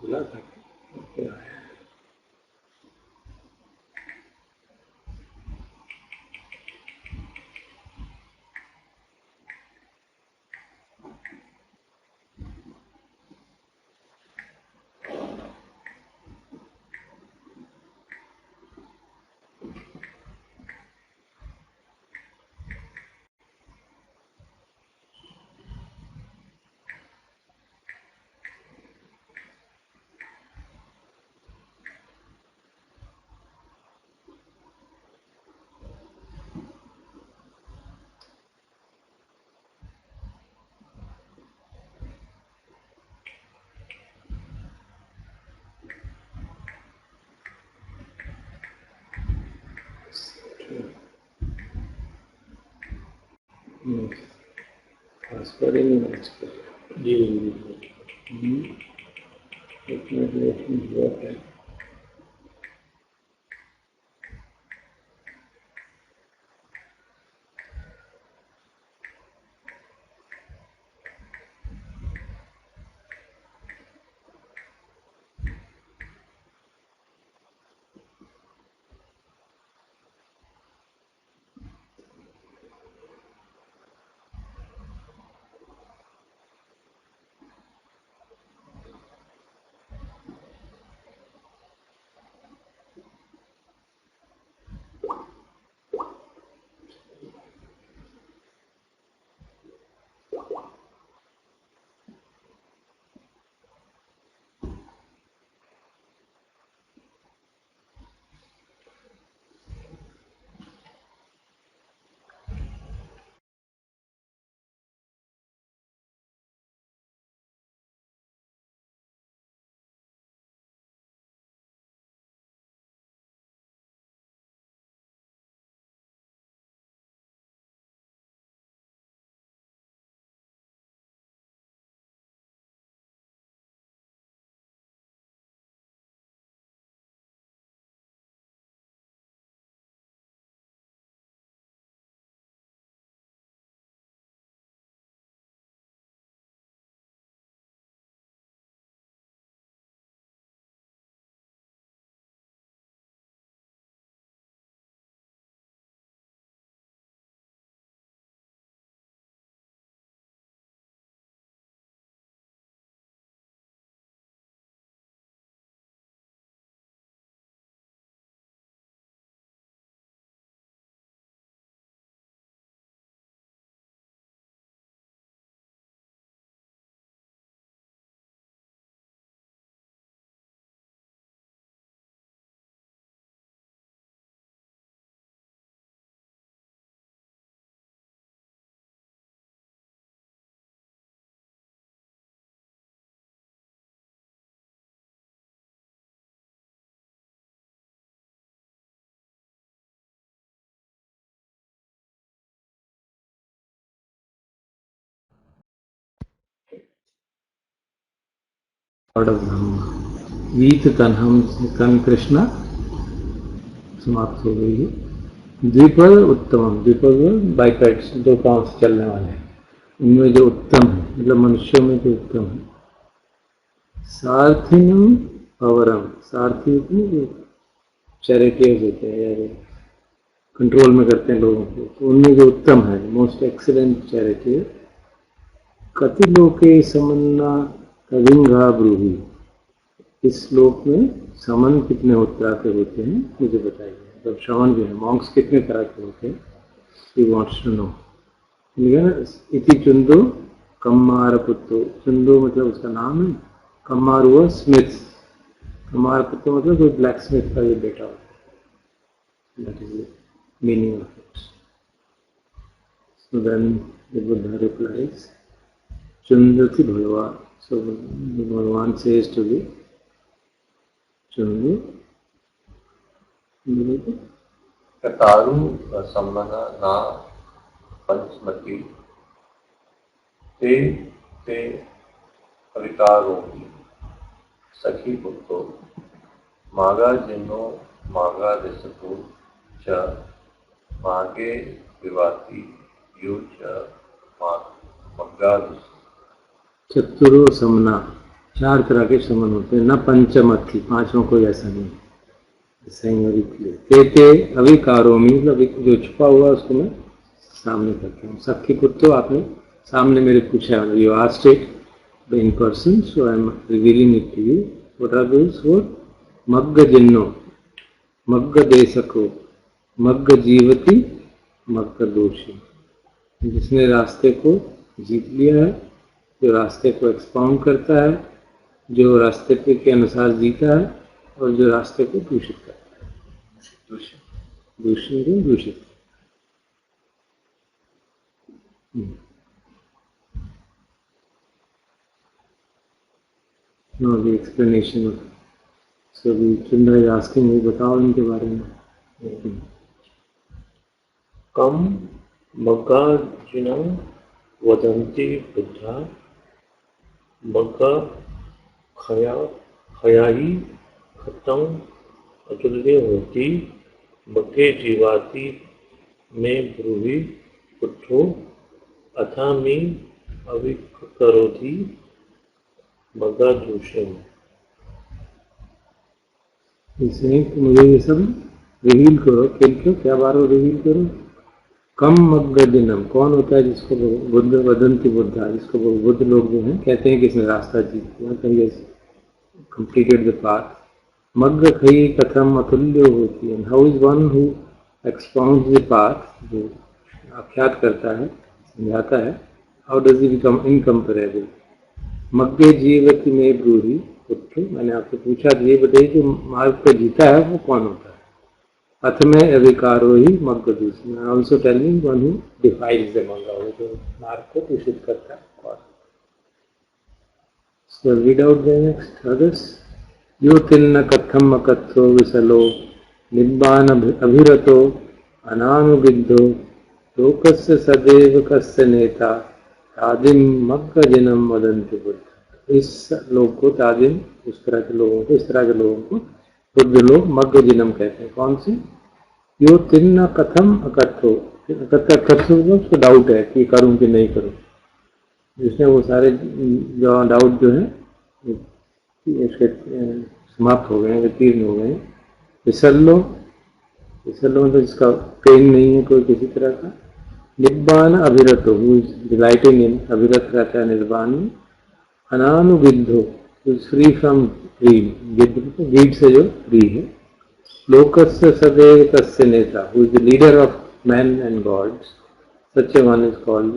खुला था क्या? पासवर्ड ही नहीं मैच कर रहा। जी एक मिनट वेटिंग हुआ है। Lord of Brahma. वीत तन तन कृष्णा समाप्त हो गई है। द्विपद उत्तम, द्विपद बाइपेड्स, दो पांव से चलने वाले हैं, उनमें जो उत्तम है, मतलब मनुष्यों में जो उत्तम है। सारथिनम पवरम, सारथी जो चैरिटियर्स होते हैं या जो कंट्रोल में करते हैं लोगों को, तो उनमें जो उत्तम है, मोस्ट एक्सीलेंट चैरिटियर। कति लोके समन्ना कविंगा ब्रूही, इस श्लोक में समन कितने तरह के होते हैं मुझे बताइए। मतलब श्रवण जो है, मॉन्क्स कितने तरह के होते हैं, ही वांट्स टू नो। इति चुंदो कम्मार पुत्रो, चुंदो मतलब उसका नाम है, कम्मार हुआ स्मिथ, कम्मार पुत्रो मतलब कोई ब्लैक स्मिथ का ये बेटा होता है, that is meaning of it. So then the Buddha replies चुंदति Bhagavan, so Bhagavan says to be चुंदु कतारु सम्मना ना पंचमती ते ते कवितारोही सखी पुत्रो मागा जिन्नो मागा दिसतो च मागे विवाती यो च मग्गा दिसतो। चतुरो समना, चार तरह के समन होते हैं, न पंचमथी, पांचों कोई ऐसा नहीं। ते अविकारो में, मतलब जो छुपा हुआ उसको मैं सामने करता हूँ। सखी पुत्रो, आपने सामने मेरे पूछा, you asked it in person, so I am revealing it to you. What are those word? मग्ग जिन्नो, मग्ग देशको, मग्ग जीवती, मग्ग दोषी, जिसने रास्ते को जीत लिया है, जो रास्ते को एक्सपाउंड करता है, जो रास्ते पे के अनुसार जीता है, और जो रास्ते को दूषित करता है। दूषित। Now the explanation of, so the Chandra is asking me, बताओ इनके बारे में। कम मग्गार्जुनं वदन्ति बुद्धा मग्गा खयाही खत्म अतुल्य होती मग्गे जीवाती में ब्रूहि पुट्ठो अथा मी अविकरोधि मग्गा दूषम। इसमें मुझे ये सब रिवील करो, क्यों क्या बार रिवील करो। कम मग्ग दिनम, कौन होता है जिसको बुद्ध वदंती बुद्धा, जिसको बुद्ध लोग जो हैं कहते हैं कि इसने रास्ता जीत लिया, कहीं कंप्लीटेड द पाथ। मग्ग खई कथम अतुल्य होती है, how is one who expounds the path, जो आख्यात करता है, समझाता है, how does he become incomparable. मग्गे जीवति में ब्रूहि पुत्र, मैंने आपसे पूछा, ये बताइए जो मार्ग पर जीता है वो कौन होता है। अथ में अविकारो ही मग्ग दूषण, also telling one who defiles the मग्गा, वो जो मार्ग को दूषित करता है कौन। So read out the next others. यो तिन्न कथम अकथो विसलो निब्बान अभिरतो अनानुविद्धो लोकस्य सदैव कस्य नेता तादिम मग्ग जिनम वदन्ति बुद्ध। इस लोग को तादिम, इस तरह के लोगों को, इस तरह के लोगों को बुद्ध लोग मग्ग जिनम कहते हैं। कौन से? यो तिन्न कथम अकथो, अकथो उसको डाउट है कि करूं कि नहीं करूं, जिसमें वो सारे जो डाउट जो है इसके समाप्त हो गए, वितीर्ण हो गए। विसल्लो, विसल्लो मतलब जिसका पेन नहीं है कोई किसी तरह का। निब्बान अभिरतो, डिलाइटिंग इन, अभिरत रहता है निर्वाण में। अनानुविद्धो, फ्री फ्रॉम ग्रीड, ग्रीड से जो फ्री है। लोकस्य सदैव कस्य नेता, who is the leader of man and gods, such a one is called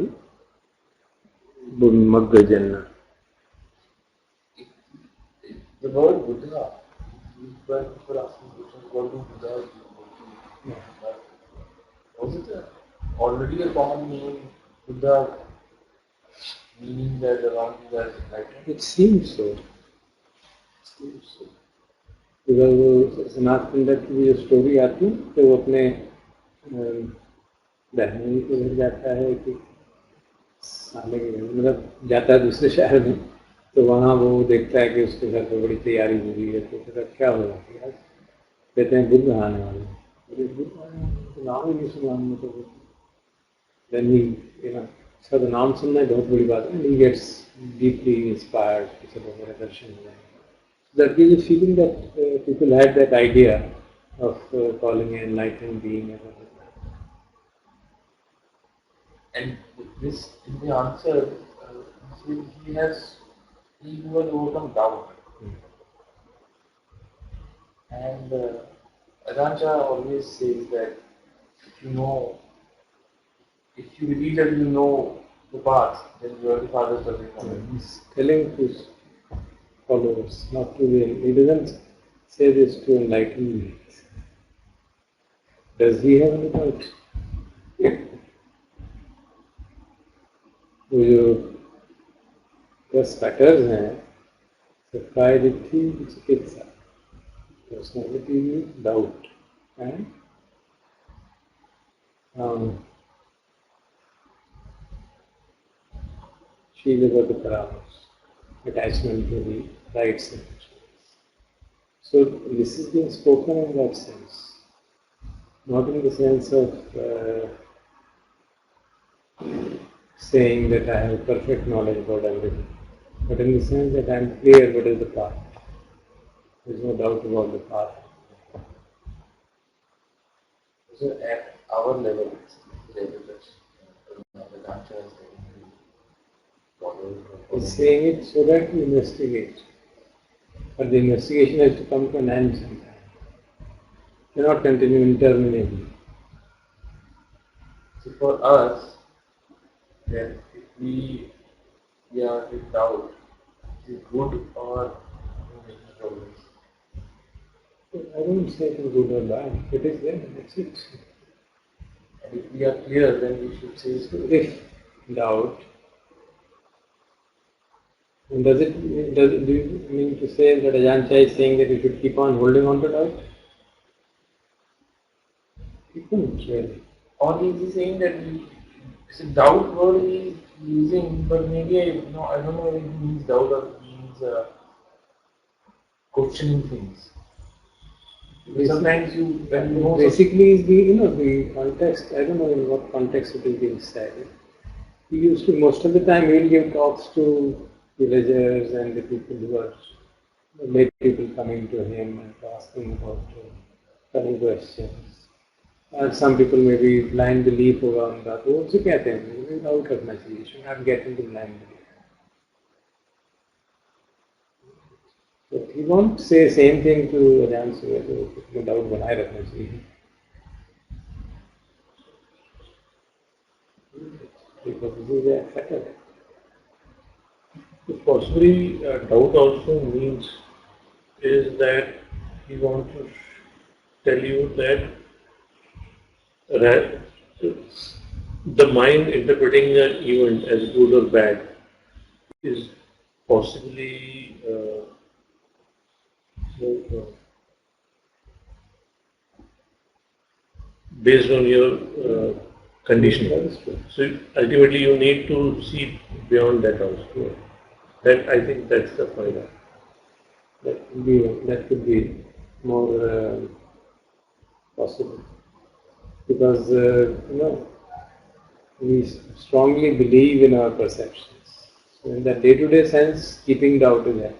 मग्ग जन्ना। The word Buddha, when people asking questions, what do Buddhas do? Was it already a common name, Buddha, meaning that around you guys enlightened? It seems so. इधर वो सनातन दत्त की जो story आती है, तो वो अपने बहनोई के घर जाता है कि साले के घर, मतलब जाता है दूसरे शहर में, तो वहाँ वो देखता है कि उसके घर पे बड़ी तैयारी हो रही है, तो कहता क्या हो रहा है आज? कहते हैं बुद्ध आने वाले हैं। अरे बुद्ध आने वाले हैं, तो नाम ही नहीं सुना हमने तो। देन ही इसका तो नाम सुनना बहुत बड़ी बात है। ही गेट्स डीपली इंस्पायर्ड कि चलो मेरे दर्शन हो जाएंगे। That gives a feeling that people had that idea of calling an enlightened being as a Buddha. And this, in the answer, he who has overcome doubt. And Ajahn Chah always says that if you believe that you know the path, then you are the farthest away from it. He's telling his followers not to be. He doesn't say this to enlighten beings. Does he have any doubt? वो जो 10 factors हैं, सत्काय दिट्ठी चिकित्सा, personality with doubt, and Shila Paramos, attachment to the rights and rituals. So this is being spoken in that sense, not in the sense of saying that I have perfect knowledge about everything, but in the sense that I am clear what is the path. There is no doubt about the path. So at our level, He's saying it so that we investigate, but the investigation has to come to an end sometime. It cannot continue interminably. So for us, that if we are in doubt, is it good or making progress? I don't say it is good or bad. It is there, that's it. And if we are clear, then we should say it's good. If doubt, and do you mean to say that Ajahn Chah is saying that you should keep on holding on to doubt? He couldn't really. Or is he saying that it's a doubt word he is using, but maybe I don't know if it means doubt or it means questioning things. Because sometimes basically is the context. I don't know in what context it is being said. He used to, most of the time he will give talks to villagers and the people who are late people coming to him and asking about funny questions. And some people may be blind belief होगा उनका, तो उनसे कहते हैं doubt रखना चाहिए, should not get into blind belief. So he won't say same thing to Ajahn Suya, तो doubt बनाए रखना चाहिए. Because this is a factor. Possibly doubt also means is that he wants to tell you that the mind interpreting an event as good or bad is possibly based on your condition. So ultimately you need to see beyond that also. That I think that's the point. That could be more possible. Because we strongly believe in our perceptions. So in the day-to-day sense, keeping doubt is there.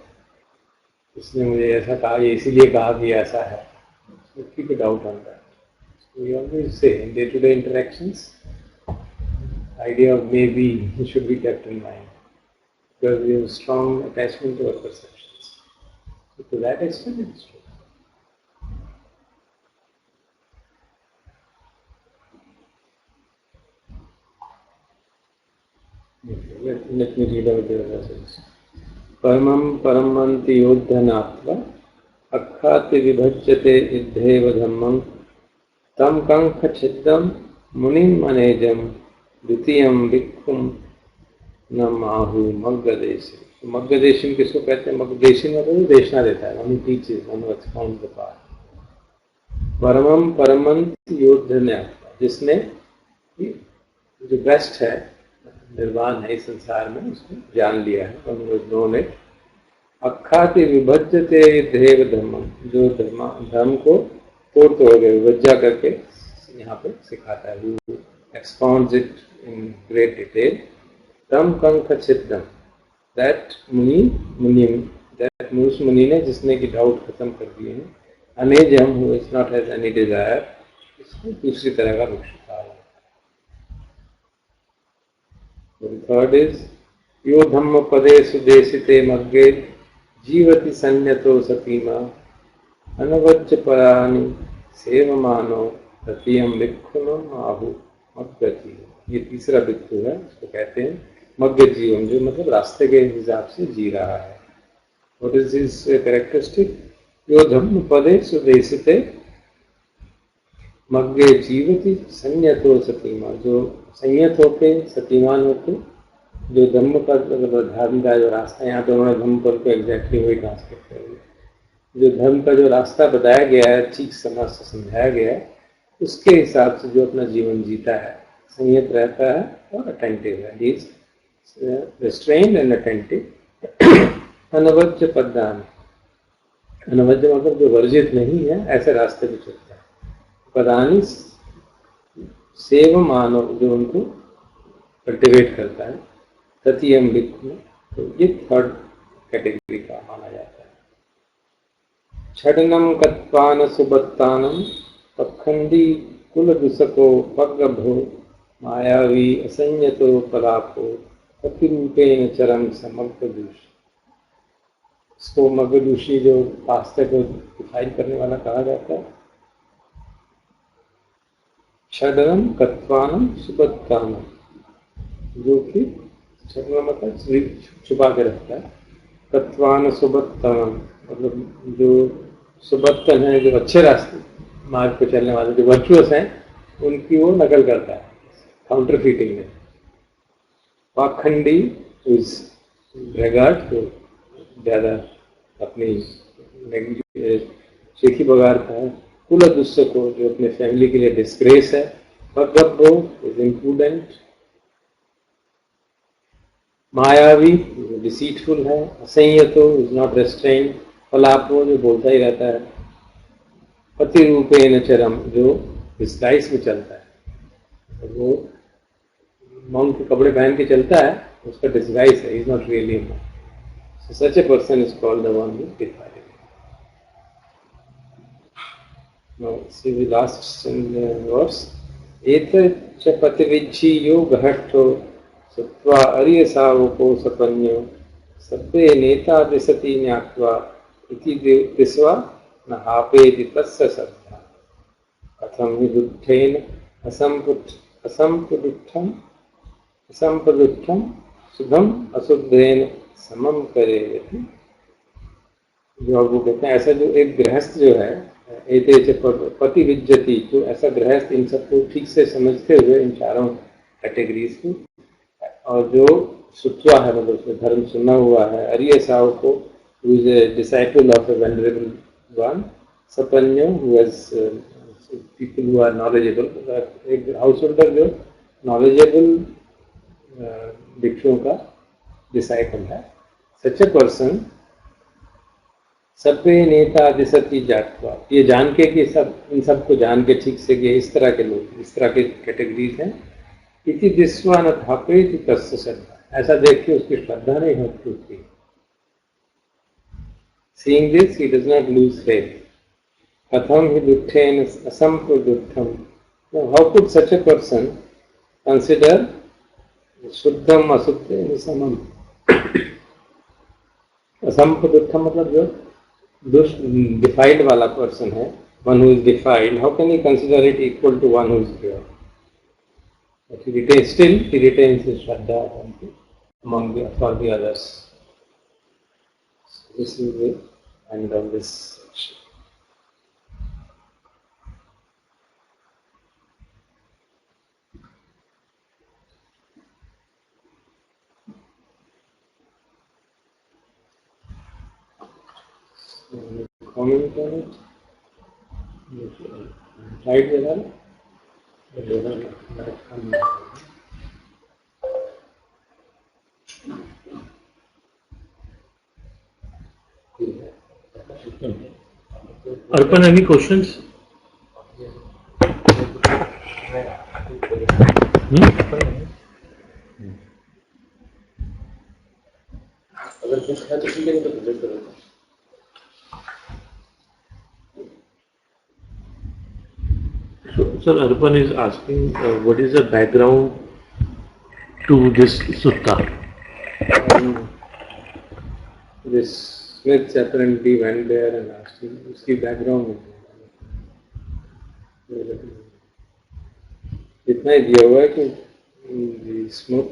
इसने मुझे ऐसा कहा, ये इसीलिए कहा कि ऐसा है. So keep a doubt on that. So we always say in day-to-day interactions, idea of maybe should be kept in mind because we have a strong attachment to our perceptions. So to that extent, it is true. Let me read out the passage. Paramam paramanti yodhanatva akkhati vibhajyate iddheva dhammam tam kankha chiddam munim manejam dvitiyam vikkhum namahu maggadeshim. So maggadeshim किसको कहते हैं? maggadeshim मतलब देशना देता है, one who teaches, one who expounds the path. Paramam paramanti yodhanatva, जिसने जो best है, निर्वाण है इस संसार में, उसको जान लिया है, और known it, अखाति विभज्यते देव धर्म, जो धर्म को तोड़ के विभज्जा करके यहाँ पे सिखाता है. He expounds it in great detail. तम कंठ छिद्दम, that उस मुनि ने जिसने की डाउट खत्म कर दिए हैं. अनेजम, who is not has any desire, इसको दूसरी तरह का मोक्ष कहा है. थर्ड इज यो धम्म पदे सुदेशिते मग्गे जीवति संयतो सतीमा अनवज्ज परानि सेवमानो ततीयम भिक्षुनम आहु मग्ग जीवन. ये तीसरा भिक्षु है, इसको कहते हैं मग्ग जीवन, जो मतलब रास्ते के हिसाब से जी रहा है. What is his characteristic? यो धम्म पदे सुदेशिते मग्गे जीवति संयतो सतीमा, जो संयत होके सतीमान होके, जो धम्म का धर्म का जो रास्ता, यहाँ पे उन्होंने धम्म पद को एग्जैक्टली वही ट्रांसलेट कर दिया. जो धर्म का जो रास्ता बताया गया है, ठीक समझ से समझाया गया है, उसके हिसाब से जो अपना जीवन जीता है, संयत रहता है और अटेंटिव है. He is restrained and attentive. अनवज्ज पदान, अनवज्ज मतलब जो वर्जित नहीं है, ऐसे रास्ते पे चलता है. पदानी सेव मानव, जो उनको कल्टिवेट करता है. ततीयम भिक्षु, तो ये थर्ड कैटेगरी का माना जाता है. छडनम कत्पान सुबत्तानम पखंडी कुल दुसको पग्गभो मायावी असंयतो पलापो पतिरूपेण चरम समग्र दूष. इसको मग्गदूषी जो रास्ते को डिफाइन करने वाला कहा जाता है. छडनम कत्वानम सुबत्तानम, जो कि छडना मतलब छुपा के रखता है. कत्वान सुबत्तानम मतलब जो सुबत्तन है, जो अच्छे रास्ते मार्ग पे चलने वाले जो वर्चुअस हैं, उनकी वो नकल करता है काउंटर फीटिंग में. पाखंडी इज ब्रेगार्ड, जो ज़्यादा अपनी शेखी बगाड़ता है. कुल दुष्य को, जो अपने फैमिली के लिए डिस्ग्रेस है. पगब्बो इज इम्प्रूडेंट. मायावी डिसीटफुल है. असंयतो इज नॉट रेस्ट्रेन्ड. पलापो जो बोलता ही रहता है. पति रूपेण चरम, जो डिस्गाइस में चलता है, वो मॉन्क के कपड़े पहन के चलता है, उसका डिस्गाइस है. Is not really monk. So such a person is called the one who is defiled. Now see the last verse. Eta cha pativichi yogahatto sattva arya savako sapanyo sabbe neta disati nyatva iti disva nahapeti tasya saddha katham viduddhen asampaduttham शुभम अशुद्धेन समम करे. जो वो कहते हैं, ऐसा जो एक गृहस्थ जो है, एते पति विज्जति, जो ऐसा गृहस्थ इन सबको ठीक से समझते हुए इन चारों कैटेगरीज को, और जो सुत्वा है मतलब उसने धर्म सुना हुआ है. अरिय साव को, who is a disciple of a venerable one. सपन्यो, who has people who are knowledgeable. एक हाउस होल्डर जो नॉलेजेबल भिक्षुओं का डिसाइपल है. सच ए पर्सन सबे नेता दिशती जातवा, ये जान के कि सब इन सबको जान के ठीक से कि इस तरह के लोग, इस तरह के कैटेगरीज हैं. इति दिस्वा न थापे तस्य श्रद्धा, ऐसा देख के उसकी श्रद्धा नहीं होती उसकी. Seeing this, he does not lose faith. Katham hi dutthen asampraduttham. Now, how could such a person consider शुद्धम अशुद्धेन समम? असंप्रदुत्थम मतलब जो दुष्ट डिफाइल्ड वाला पर्सन है, one who is defiled, how can he consider it equal to one who is pure? But he retains, still he retains his shraddha among the, for the others. So this is the end of this section. Comment on it? Right there? Arpan, any questions? अगर कुछ है तो ठीक है, नहीं तो project करो. So, Sir, Arpan is asking what is the background to this sutta? This Smith apparently went there and asked him, उसकी background इतना ही दिया हुआ है कि the Smith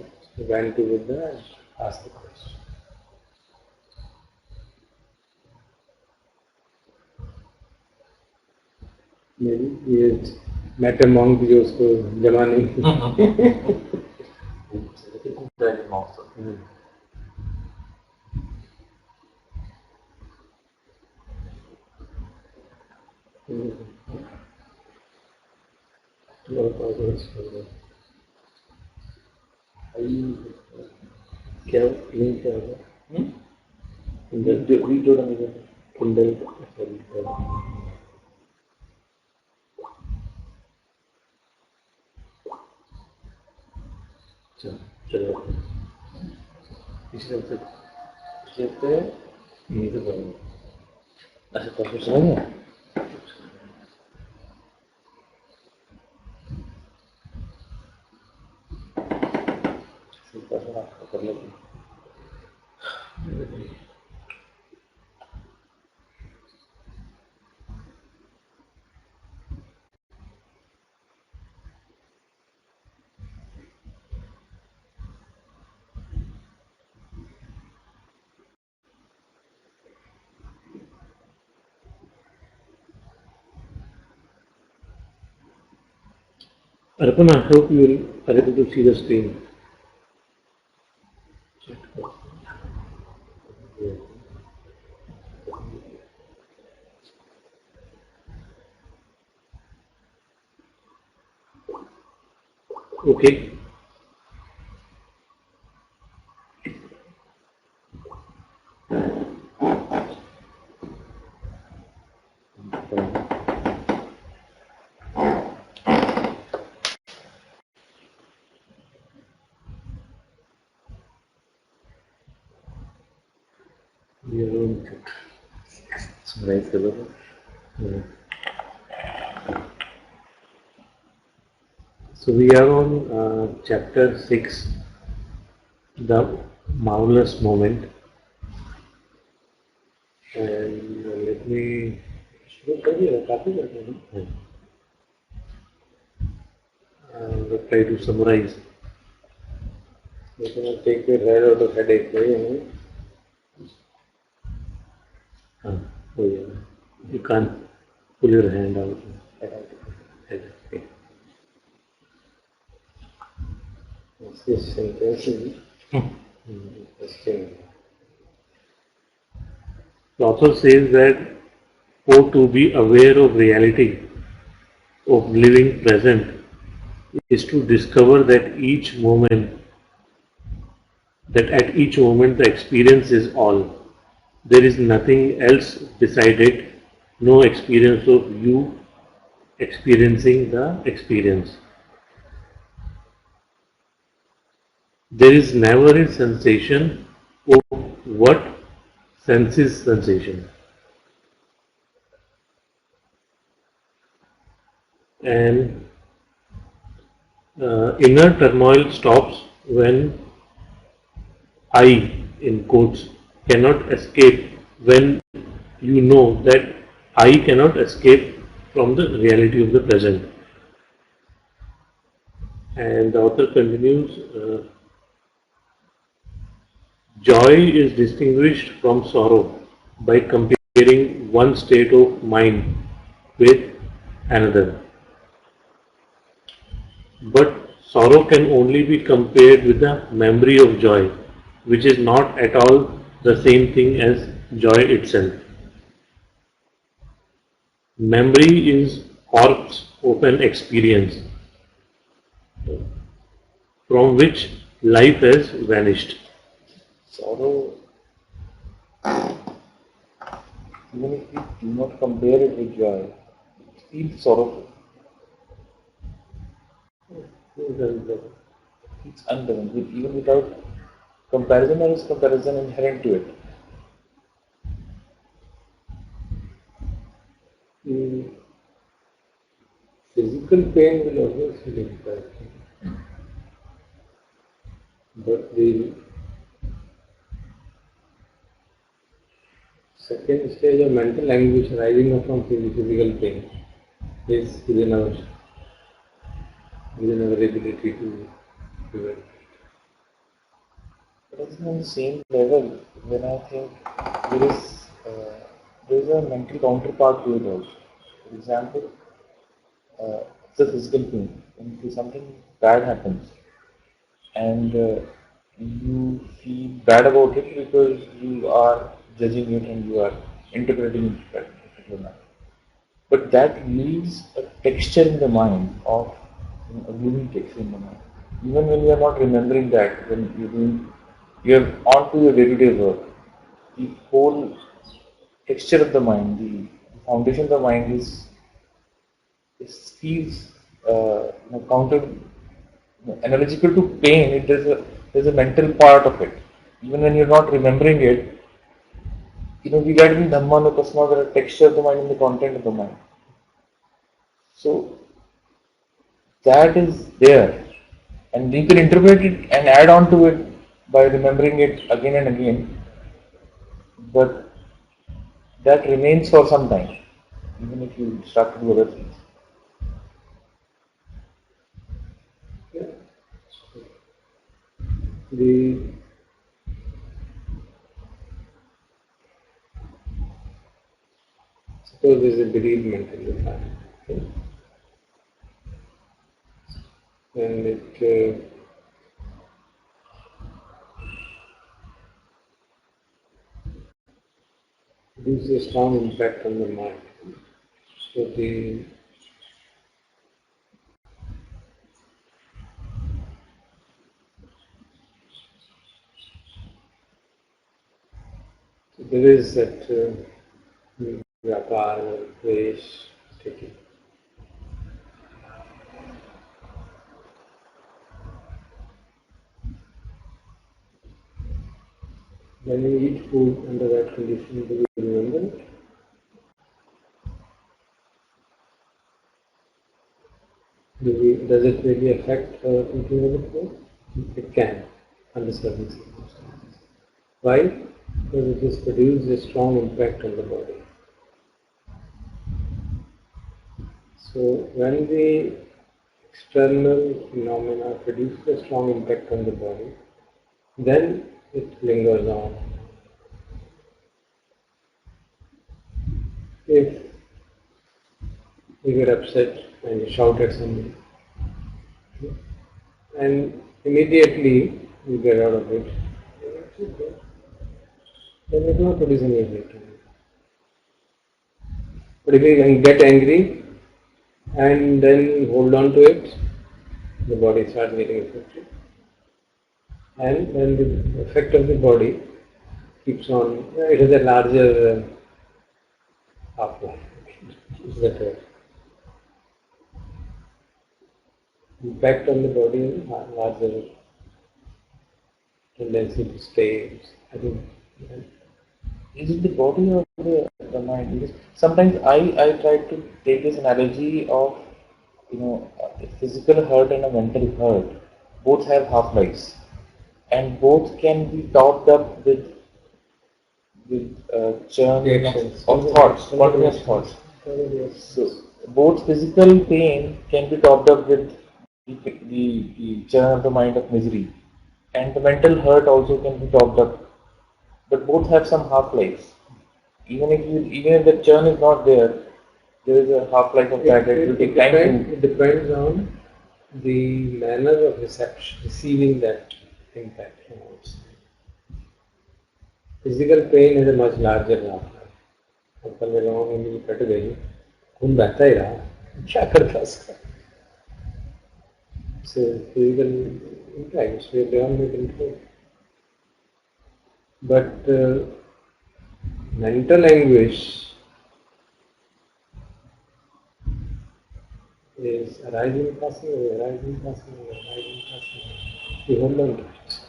went to Buddha and asked the question. Maybe ये met a monk जो उसको जमा नहीं. क्या लिंक क्या होगा? कुंडल चलो इसी तरह कहते हैं यही तो बोल अच्छा तो समझ में कर लेते हैं. Arpan, I hope you are able to see the screen. Okay. सुनाई करो. So we are on chapter 6, the marvelous moment. And let me try to summarize. You cannot take your head out of headache, right? Oh yeah, you can't pull your hand out. Okay. This sentence is interesting. The author says that for to be aware of reality, of living present, is to discover that at each moment the experience is all. There is nothing else beside it, no experience of you experiencing the experience. There is never a sensation of what senses sensation. And inner turmoil stops when I, in quotes, cannot escape, when you know that I cannot escape from the reality of the present. And the author continues, joy is distinguished from sorrow by comparing one state of mind with another. But sorrow can only be compared with the memory of joy, which is not at all the same thing as joy itself. Memory is corpse of an experience from which life has vanished. Sorrow even if we do not compare it with joy, it feels sorrowful. It's unpleasant. Even without comparison, there is comparison inherent to it. The physical pain will always feel impacted, but the second stage of mental anguish arising from physical pain is within our ability to prevent. But I think on the same level, when I think there is there is a mental counterpart to it also. For example, it's a physical pain. When something bad happens, and you feel bad about it because you are judging it and you are interpreting it in a particular manner. But that leaves a texture in the mind of a gloomy texture in the mind. Even when you are not remembering that, when you're on to your day-to-day work, the whole texture of the mind, the foundation of the mind is feels counter analogical to pain. There's a mental part of it. Even when you're not remembering it, we get in Dhamma and Upasana, there are texture of the mind and the content of the mind. So that is there, and you can interpret it and add on to it by remembering it again and again, but that remains for some time, even if you start to do other things. The suppose there is a bereavement in the family, okay? And it gives a strong impact on the mind. So there is that vyapar or dvesh taking. When you eat food under that condition, do you remember it? Does it really affect thinking of the food? It can, under certain circumstances. Why? Because it has produced a strong impact on the body. So when the external phenomena produce a strong impact on the body, then it lingers on. If you get upset and you shout at somebody, and immediately you get out of it, then it will not produce any effect. But if you can get angry and then hold on to it, the body starts getting affected. And then the effect of the body keeps on, it has a larger half-life. Is that right? Impact on the body is larger tendency to stay. I think. Is it the body or the mind? Because sometimes I try to take this analogy of a physical hurt and a mental hurt. Both have half-lives, and both can be topped up with churn of thoughts, continuous thoughts. So both physical pain can be topped up with the churn of the mind of misery, and the mental hurt also can be topped up. But both have some half-lives. Even if the churn is not there, there is a half-life of that. It will take time to. It depends on the manner of receiving that impact from outside. Physical pain is a much larger half-life. कल लगाओ में मेरी cut गई, खून बहता ही रहा, क्या करता उसका? So physical impact is beyond my control. But mental anguish is arising, passing away, arising, passing away, arising, passing away. You hold on to it.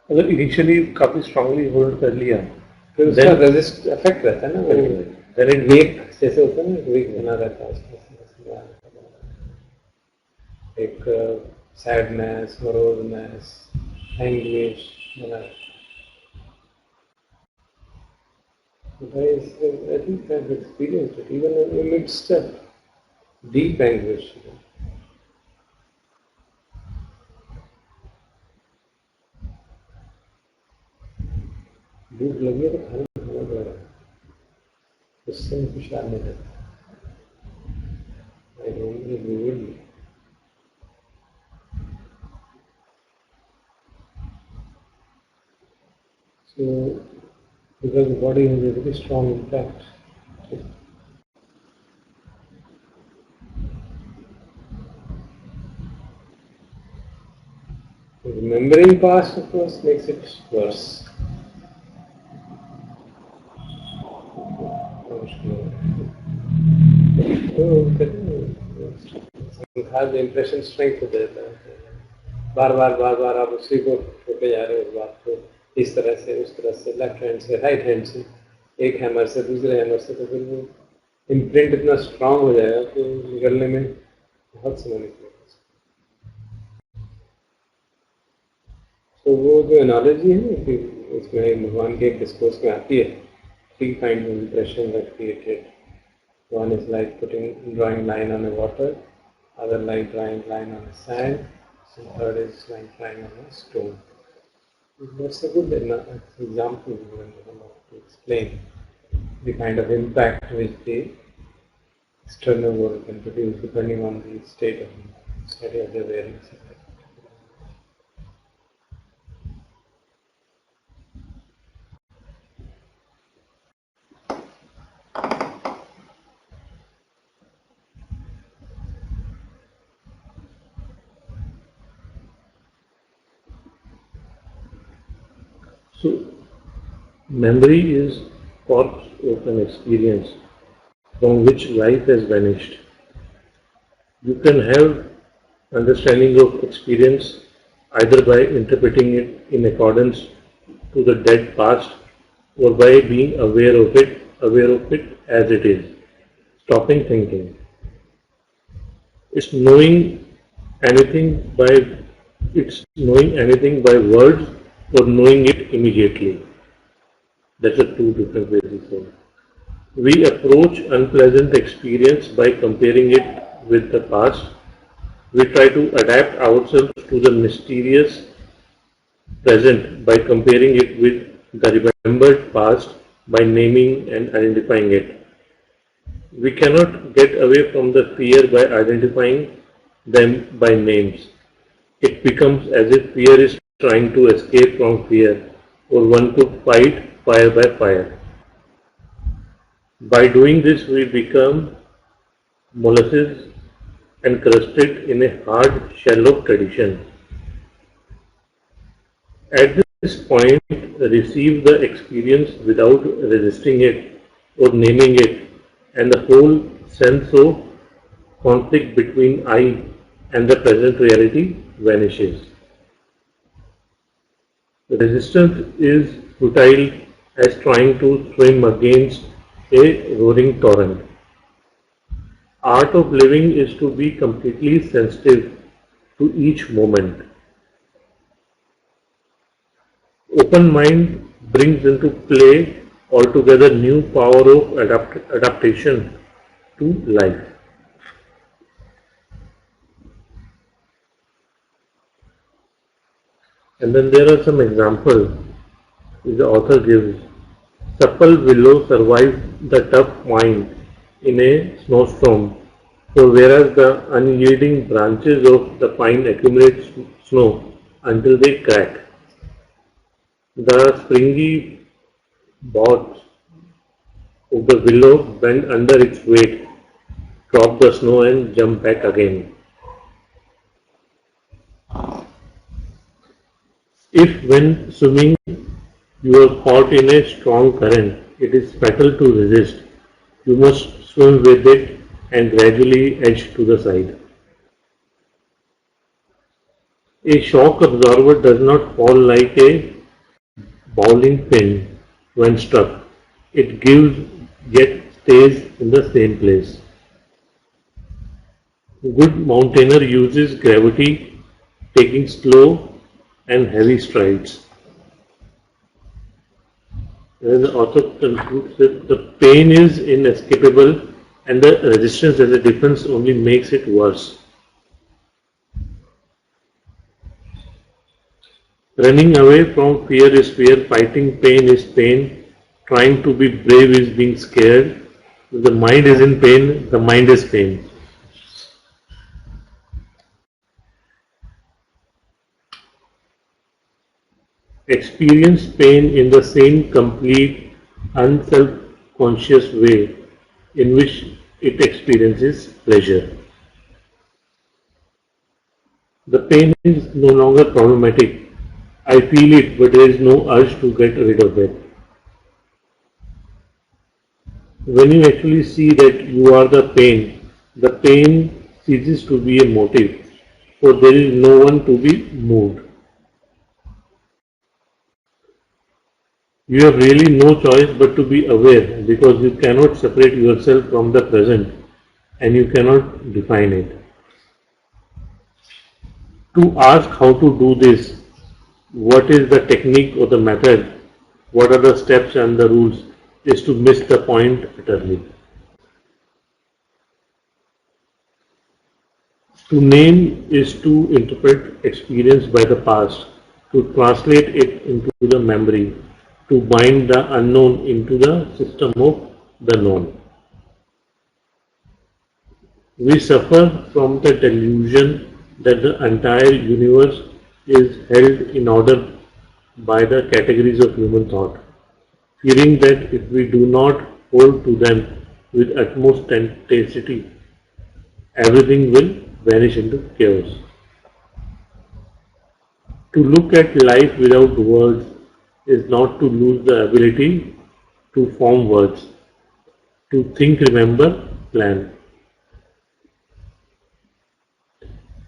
अगर इनिशियली काफी स्ट्रांगली होल्ड कर लिया फिर उसका रेजिस्ट इफेक्ट रहता है ना, वो देन इट वेक जैसे होता है ना, वेक बना रहता है उसका, एक सैडनेस, मरोजनेस, एंग्विश बना रहता है. Guys, I think I've experienced it even in the midst of deep anguish. भूख लगी है तो खाना खाना पड़ रहा है, उससे मैं कुछ आने लगता. I don't really. So, because the body has a very strong impact. Remembering past, of course, makes it worse. संखार इंप्रेशन स्ट्रेंथ हो जाता है, बार बार आप उसी को ठोके जा रहे हो, उस बात को इस तरह से, उस तरह से, लेफ्ट हैंड से, राइट हैंड से, एक हैमर से दूसरे हैमर से, तो फिर वो इम्प्रिंट इतना स्ट्रांग हो जाएगा कि निकलने में बहुत समय निकलेगा. तो वो जो एनालॉजी है ना कि इसमें भगवान के एक डिस्कोर्स में आती है, 3 kinds of impressions are created. One is like drawing line on a water, other like drawing line on a sand, and third is like drawing on a stone. That's a good example to explain the kind of impact which the external world can produce depending on the state of the awareness. So, memory is corpse of an experience from which life has vanished. You can have understanding of experience either by interpreting it in accordance to the dead past or by being aware of it as it is, stopping thinking. It's knowing anything by words or knowing it immediately. That's the 2 different ways we say. We approach unpleasant experience by comparing it with the past. We try to adapt ourselves to the mysterious present by comparing it with the remembered past by naming and identifying it. We cannot get away from the fear by identifying them by names. It becomes as if fear is trying to escape from fear, or one could fight fire by fire. By doing this, we become molasses encrusted in a hard shell of tradition. At this point, receive the experience without resisting it or naming it, and the whole sense of conflict between I and the present reality vanishes. Resistance is futile as trying to swim against a roaring torrent. Art of living is to be completely sensitive to each moment. Open mind brings into play altogether new power of adaptation to life. And then there are some examples which the author gives. Supple willow survives the tough wind in a snowstorm, for whereas the unyielding branches of the pine accumulate snow until they crack. The springy boughs of the willow bend under its weight, drop the snow and jump back again. If when swimming You are caught in a strong current. It is fatal to resist. You must swim with it and gradually edge to the side. A shock absorber does not fall like a bowling pin when struck. It gives yet stays in the same place. A good mountaineer uses gravity, taking slow and heavy strides. Where the author concludes that the pain is inescapable and the resistance as a defense only makes it worse. Running away from fear is fear, fighting pain is pain, trying to be brave is being scared. If the mind is in pain, the mind is pain. Experience pain in the same complete, unself-conscious way in which it experiences pleasure. The pain is no longer problematic. I feel it, but there is no urge to get rid of it. When you actually see that you are the pain ceases to be a motive, for there is no one to be moved. You have really no choice but to be aware because you cannot separate yourself from the present and you cannot define it. To ask how to do this, what is the technique or the method, what are the steps and the rules, is to miss the point utterly. To name is to interpret experience by the past, to translate it into the memory, to bind the unknown into the system of the known. We suffer from the delusion that the entire universe is held in order by the categories of human thought, fearing that if we do not hold to them with utmost tenacity, everything will vanish into chaos. To look at life without words is not to lose the ability to form words, to think, remember, plan.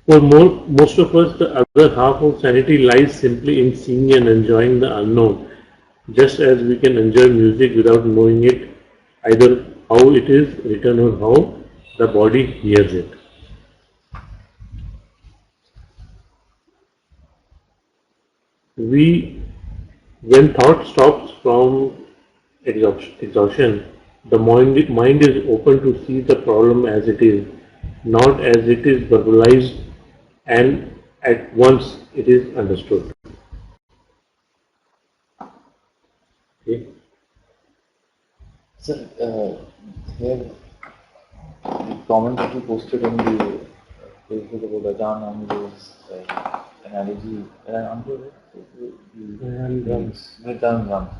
For most of us, the other half of sanity lies simply in seeing and enjoying the unknown, just as we can enjoy music without knowing it, either how it is written or how the body hears it. We, when thought stops from exhaustion, the mind is open to see the problem as it is, not as it is verbalized, and at once it is understood. Okay. Sir, here the comment that you posted in the Facebook about Ajahn Amru's analogy, Amru, And Mritan Rams,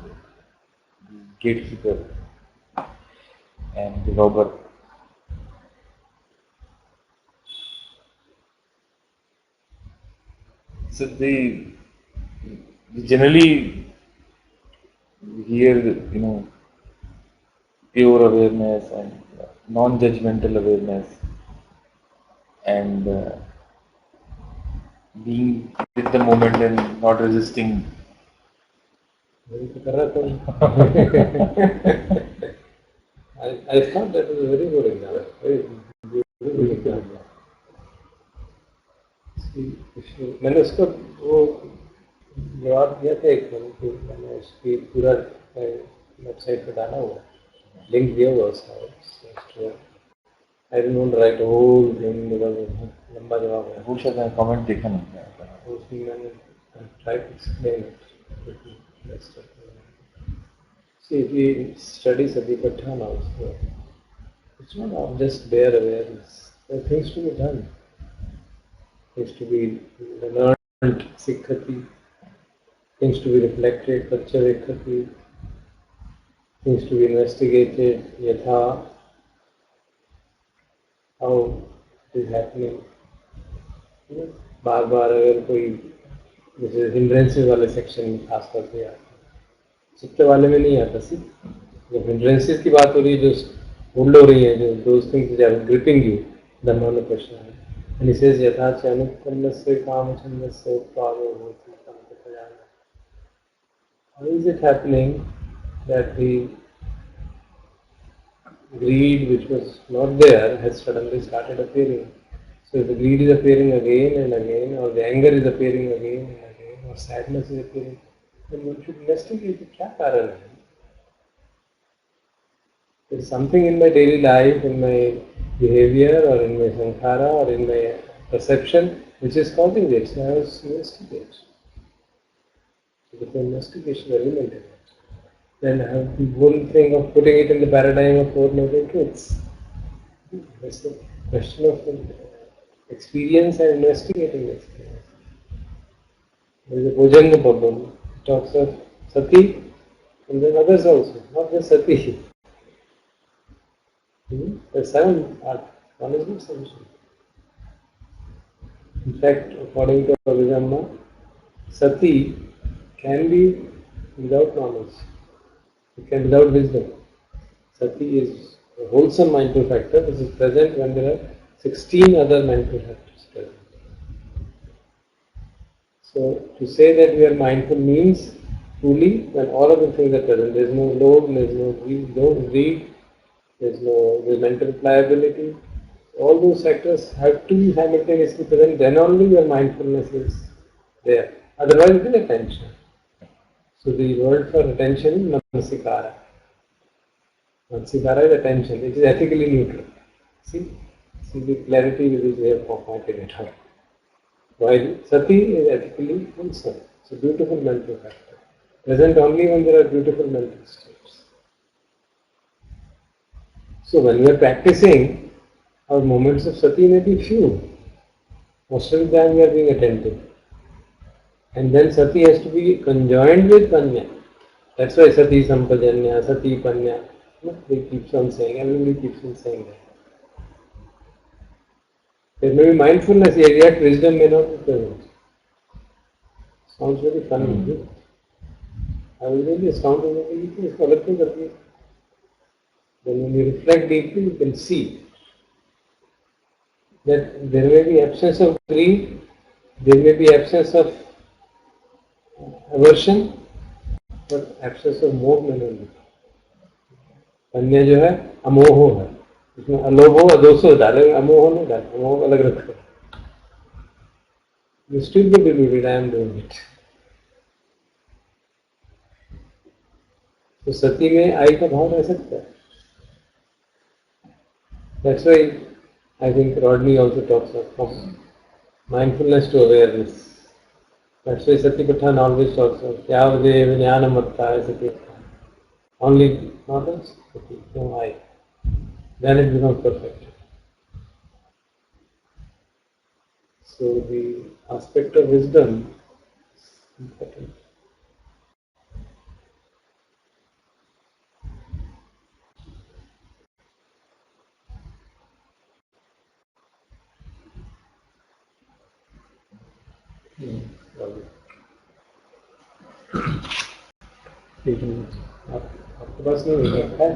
the gatekeeper and the robber. So we generally hear, pure awareness and non-judgmental awareness and being with the moment and not resisting. वही तो कर रहा था I thought that was a very good example. Very good example. मैंने उसको वो जवाब दिया था एक दिन कि मैंने उसकी पूरा वेबसाइट पे डाला हुआ लिंक दिया हुआ उसका I didn't want to write a whole thing because लंबा जवाब है वो शायद मैंने कमेंट देखा नहीं उसमें मैंने try to explain it. See, if we study Satipatthana also, it's not just bare awareness. There are things to be done. Things to be learned, sikhati. Things to be reflected, tachyavekhati. Things to be investigated, yatha. How it is happening. बार बार अगर कोई जैसे hindrances वाले section खास करके आते हैं चित्त वाले में नहीं आता। सी जब हिंड्रेंसेस की बात हो रही है, जो होल्ड हो रही है, जो those things are gripping you, धर्मानुपश्य है, and he says यथा च अनुत्पन्नस्य कामछन्दस्य उत्पादो भवति कामप्रजानां. How is it happening that the greed which was not there has suddenly started appearing? So if the greed is appearing again and again, or the anger is appearing again and again, or sadness is appearing, then one should investigate it. क्या कारण है? There is something in my daily life, in my behavior, or in my sankhara, or in my perception, which is causing it. So I was investigate. So there's an investigation element in it. Then I have the whole thing of putting it in the paradigm of four noble truths. That's the question of experience and investigating experience. There is a Bhojanga problem. It talks of sati and then others also, not just sati. There are 7 parts. One is not sufficient. In fact, according to Abhidhamma, sati can be without knowledge. It can be without wisdom. Sati is a wholesome mindful factor which is present when there are 16 other mindful factors present. So, to say that we are mindful means truly when all of the things are present. There is no load, there is no greed, there is no mental pliability. All those factors have to be simultaneously present, then only your mindfulness is there. Otherwise, it is attention. So, the word for attention is manasikara. Manasikara is attention, it is ethically neutral. See the clarity with which we have pointed it out. While sati is ethically wholesome. It's a beautiful mental factor. Present only when there are beautiful mental states. So when we are practicing, our moments of sati may be few. Most of the time we are being attentive. And then sati has to be conjoined with panya. That's why sati sampajanya, sati panya. They keeps on saying, everybody keeps on saying that. There may be mindfulness here, yet wisdom may not be present. Sounds very funny, isn't it? I was really astounded that you can collect it. Then when you reflect deeply, you can see that there may be absence of greed, there may be absence of aversion, but absence of मोह में नहीं है. अन्य जो है अमोह है, इसमें अलोभो अदोषो डाले, अमोह नहीं डाले, अमोह अलग रखो. You still be deluded, I am doing it. तो सती में आई का भाव रह सकता है. That's why I think Rodney also talks about from mindfulness to awareness. That's why Satipatthana always talks about Yavadev Jnanamattaya Satipatthana. Only knowledge, Sati, no I. Then it becomes perfect. So the aspect of wisdom is important. आपके पास नहीं रखा है?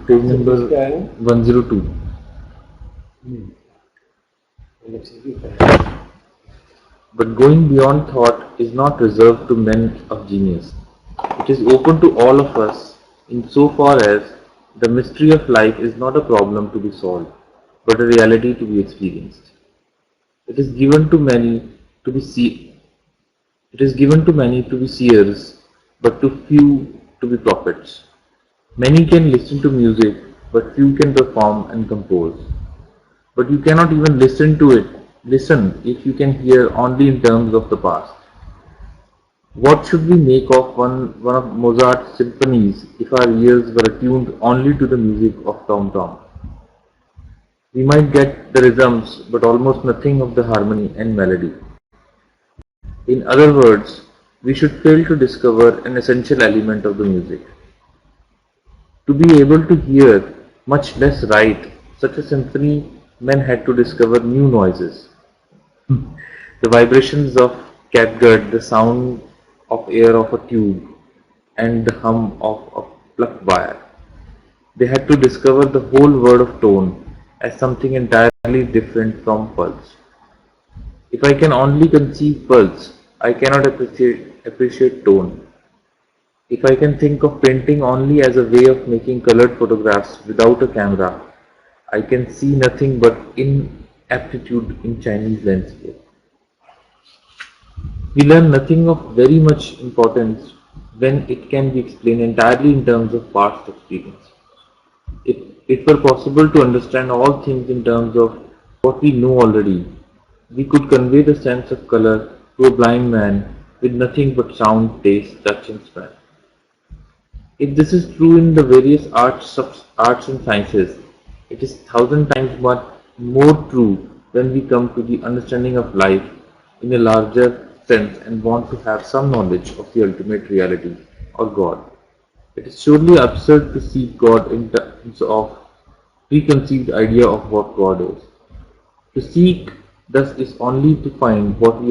Page number 102. But going beyond thought is not reserved to men of genius. It is open to all of us insofar as the mystery of life is not a problem to be solved, but a reality to be experienced. It is given to many to be seers, but to few to be prophets. Many can listen to music, but few can perform and compose. But you cannot even listen if you can hear only in terms of the past. What should we make of one of Mozart's symphonies if our ears were attuned only to the music of Tom Tom? We might get the rhythms, but almost nothing of the harmony and melody. In other words, we should fail to discover an essential element of the music. To be able to hear, much less write, such a symphony, men had to discover new noises. The vibrations of catgut, the sound of air of a tube and the hum of a plucked wire. They had to discover the whole word of tone as something entirely different from pulse. If I can only conceive pulse, I cannot appreciate tone. If I can think of painting only as a way of making colored photographs without a camera, I can see nothing but inaptitude in Chinese landscape. We learn nothing of very much importance when it can be explained entirely in terms of past experience. If it were possible to understand all things in terms of what we know already, we could convey the sense of color to a blind man with nothing but sound, taste, touch, and smell. If this is true in the various arts and sciences, it is thousand times much more true when we come to the understanding of life in a larger sense and want to have some knowledge of the ultimate reality or God. It is surely absurd to see God in terms of preconceived idea of what God is. To seek thus is only to find what we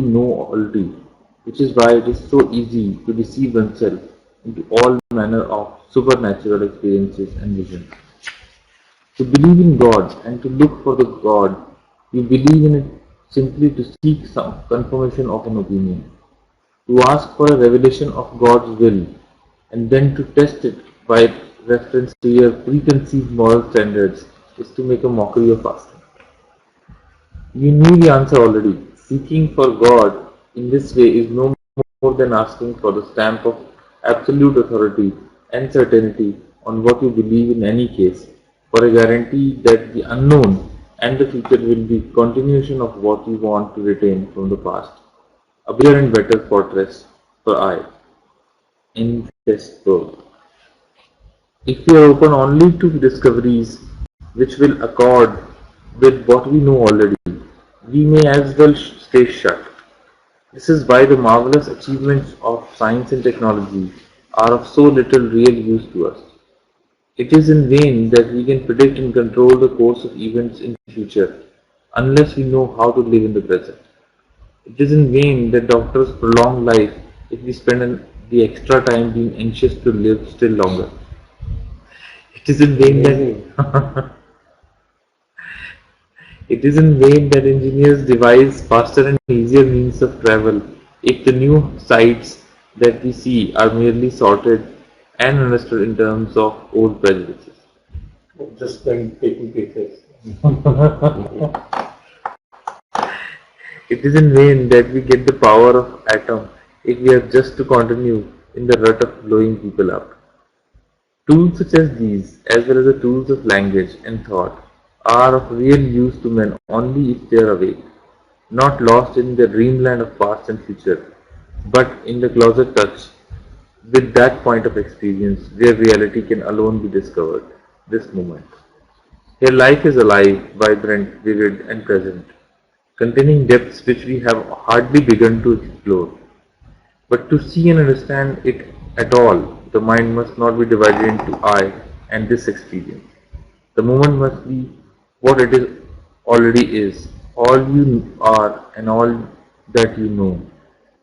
know already, which is why it is so easy to deceive oneself into all manner of supernatural experiences and visions. To believe in God and to look for the God you believe in it simply to seek some confirmation of an opinion. To ask for a revelation of God's will and then to test it by reference to your preconceived moral standards is to make a mockery of us. You knew the answer already. Seeking for God in this way is no more than asking for the stamp of absolute authority and certainty on what you believe in any case, for a guarantee that the unknown and the future will be continuation of what you want to retain from the past. A bigger and better fortress for I in this world. If we are open only to discoveries which will accord with what we know already, we may as well stay shut. This is why the marvelous achievements of science and technology are of so little real use to us. It is in vain that we can predict and control the course of events in the future unless we know how to live in the present. It is in vain that doctors prolong life if we spend the extra time being anxious to live still longer. It is in vain that it is in vain that engineers devise faster and easier means of travel if the new sights that we see are merely sorted and understood in terms of old prejudices. Just when taking pictures. It is in vain that we get the power of atom if we are just to continue in the rut of blowing people up. Tools such as these, as well as the tools of language and thought, are of real use to men only if they are awake, not lost in the dreamland of past and future, but in the closer touch with that point of experience where reality can alone be discovered, this moment. Here life is alive, vibrant, vivid, and present, containing depths which we have hardly begun to explore. But to see and understand it at all, the mind must not be divided into I and this experience. The moment must be what it is already is, all you are and all that you know.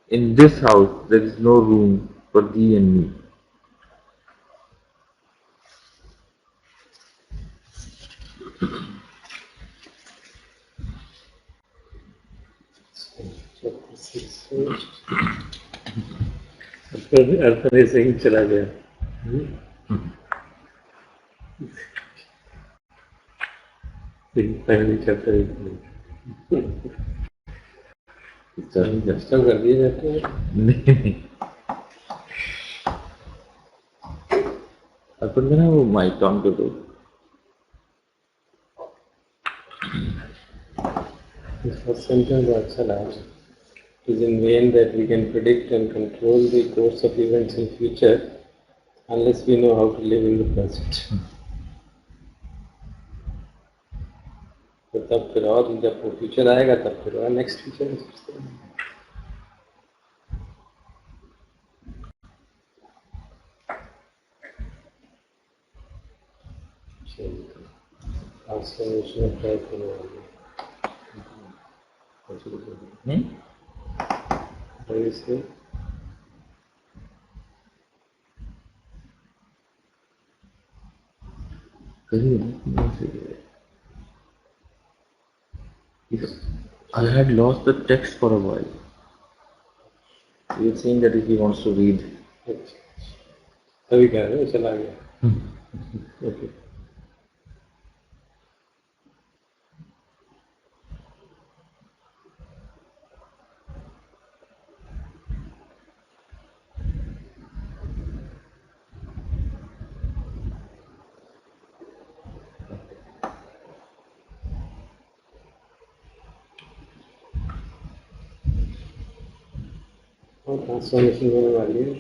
In this house there is no room for thee and me. Chapter 6 अर्पण से ही चला गया. Finally chapter 8. Disturb कर दिए जाते हैं. नहीं, अर्पण का ना वो माइक ऑन कर दो. This first sentence अच्छा लगा. It is in vain that we can predict and control the course of events in future unless we know how to live in the present. तो तब फिर और जब वो फ्यूचर आएगा तब फिर और नेक्स्ट फ्यूचर में सोचते हैं. ट्रांसफॉर्मेशन ऑफ लाइफ होने वाली है. What do you say? I had lost the text for a while. You're saying that if he wants to read. अभी कह रहे हो चला गया. Okay. और ट्रांसफॉर्मेशन होने वाली है.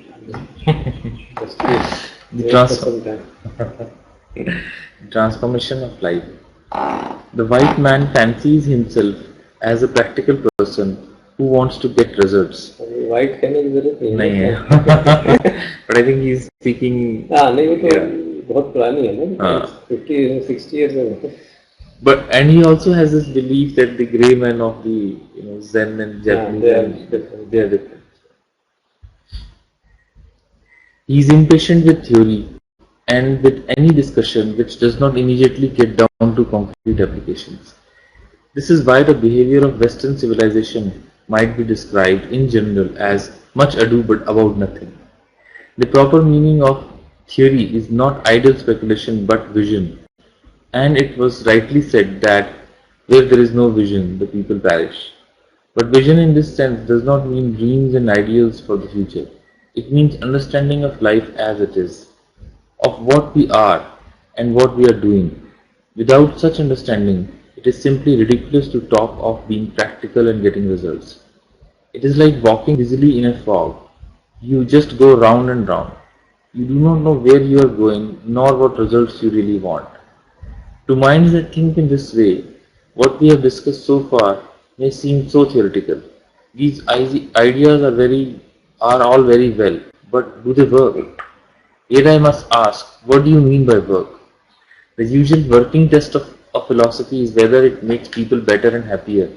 Transformation of life. The white man fancies himself as a practical person who wants to get results. White कहने की जरूरत नहीं है. But I think he's speaking. हाँ नहीं वो तो बहुत पुरानी है ना. 50-60 years ago. And he also has this belief that the grey men of the Zen and Japanese they are different. He is impatient with theory and with any discussion which does not immediately get down to concrete applications. This is why the behavior of Western civilization might be described in general as much ado but about nothing. The proper meaning of theory is not idle speculation but vision, and it was rightly said that where there is no vision, the people perish. But vision in this sense does not mean dreams and ideals for the future. It means understanding of life as it is, of what we are and what we are doing. Without such understanding, it is simply ridiculous to talk of being practical and getting results. It is like walking busily in a fog. You just go round and round. You do not know where you are going nor what results you really want. To minds that think in this way, what we have discussed so far may seem so theoretical. These ideas are all very well, but do they work? Yet I must ask, what do you mean by work? The usual working test of philosophy is whether it makes people better and happier,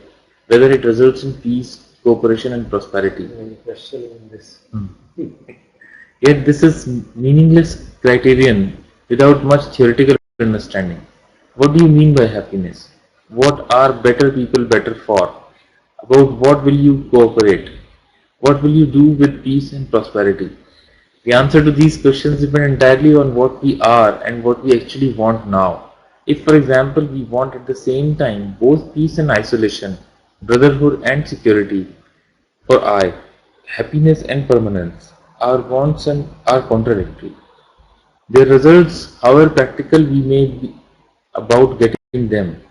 whether it results in peace, cooperation and prosperity. Any question on this? Yet this is meaningless criterion without much theoretical understanding. What do you mean by happiness? What are better people better for? About what will you cooperate? What will you do with peace and prosperity? The answer to these questions depend entirely on what we are and what we actually want now. If, for example, we want at the same time both peace and isolation, brotherhood and security, for I, happiness and permanence, our wants are contradictory. Their results, however practical we may be about getting them,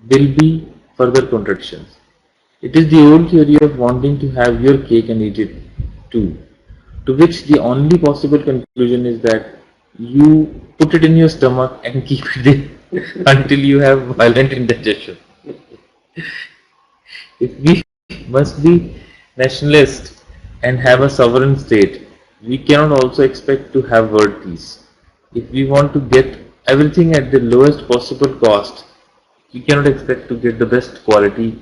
will be further contradictions. It is the old theory of wanting to have your cake and eat it too, to which the only possible conclusion is that you put it in your stomach and keep it there until you have violent indigestion. If we must be nationalist and have a sovereign state, we cannot also expect to have world peace. If we want to get everything at the lowest possible cost, we cannot expect to get the best quality.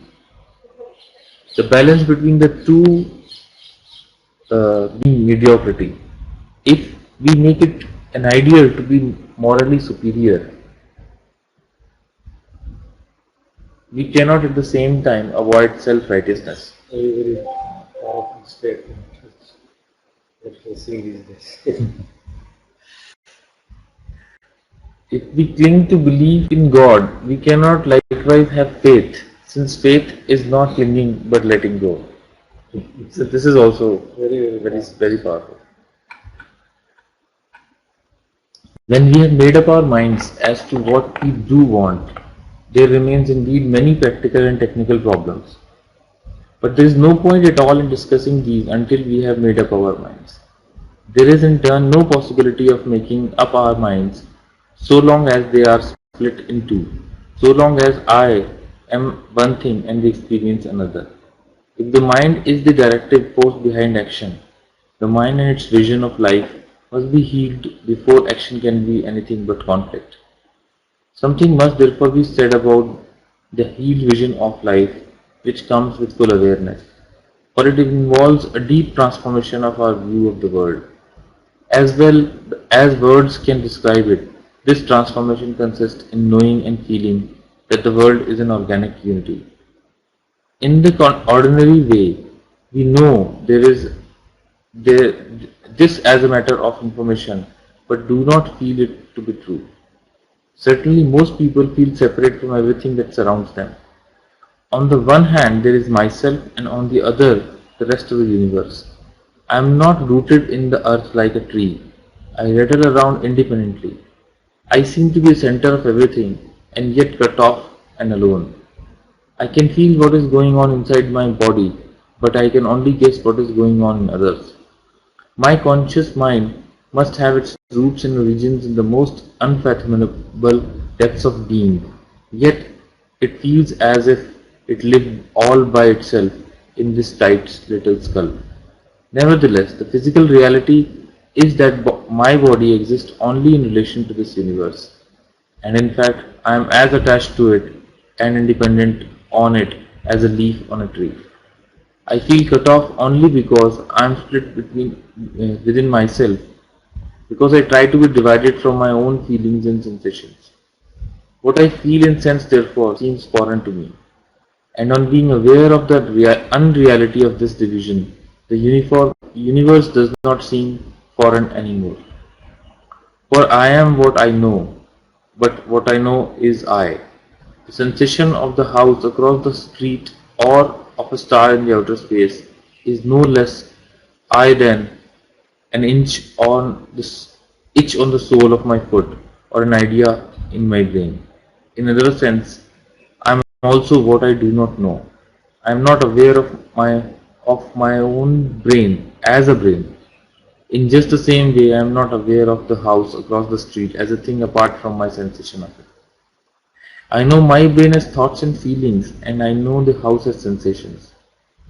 The balance between the two being mediocrity. If we make it an ideal to be morally superior, we cannot at the same time avoid self-righteousness. Very powerful statement that we see these days. If we cling to belief in God, we cannot likewise have faith, since faith is not clinging but letting go. So this is also very powerful. When we have made up our minds as to what we do want, there remains indeed many practical and technical problems. But there is no point at all in discussing these until we have made up our minds. There is in turn no possibility of making up our minds so long as they are split in two, so long as I am one thing and the experience another. If the mind is the directive force behind action, the mind and its vision of life must be healed before action can be anything but conflict. Something must therefore be said about the healed vision of life which comes with full awareness, for it involves a deep transformation of our view of the world. As well as words can describe it, This transformation consists in knowing and feeling that the world is an organic unity. In the ordinary way, we know there, this as a matter of information, but do not feel it to be true. Certainly, most people feel separate from everything that surrounds them. On the one hand, there is myself, and on the other, the rest of the universe. I am not rooted in the earth like a tree. I rattle around independently. I seem to be the center of everything, and yet cut off and alone. I can feel what is going on inside my body, but I can only guess what is going on in others. My conscious mind must have its roots and origins in the most unfathomable depths of being, yet it feels as if it lived all by itself in this tight little skull. Nevertheless, the physical reality is that my body exists only in relation to this universe, and in fact, I am as attached to it and independent on it as a leaf on a tree. I feel cut off only because I am split within myself, because I try to be divided from my own feelings and sensations. What I feel and sense, therefore, seems foreign to me. And on being aware of the unreality of this division, the universe does not seem foreign anymore. For I am what I know, but what I know is I. The sensation of the house across the street or of a star in the outer space is no less I than an itch on the sole of my foot or an idea in my brain. In another sense, I am also what I do not know. I am not aware of my own brain as a brain. In just the same way, I am not aware of the house across the street as a thing apart from my sensation of it. I know my brain has thoughts and feelings, and I know the house has sensations.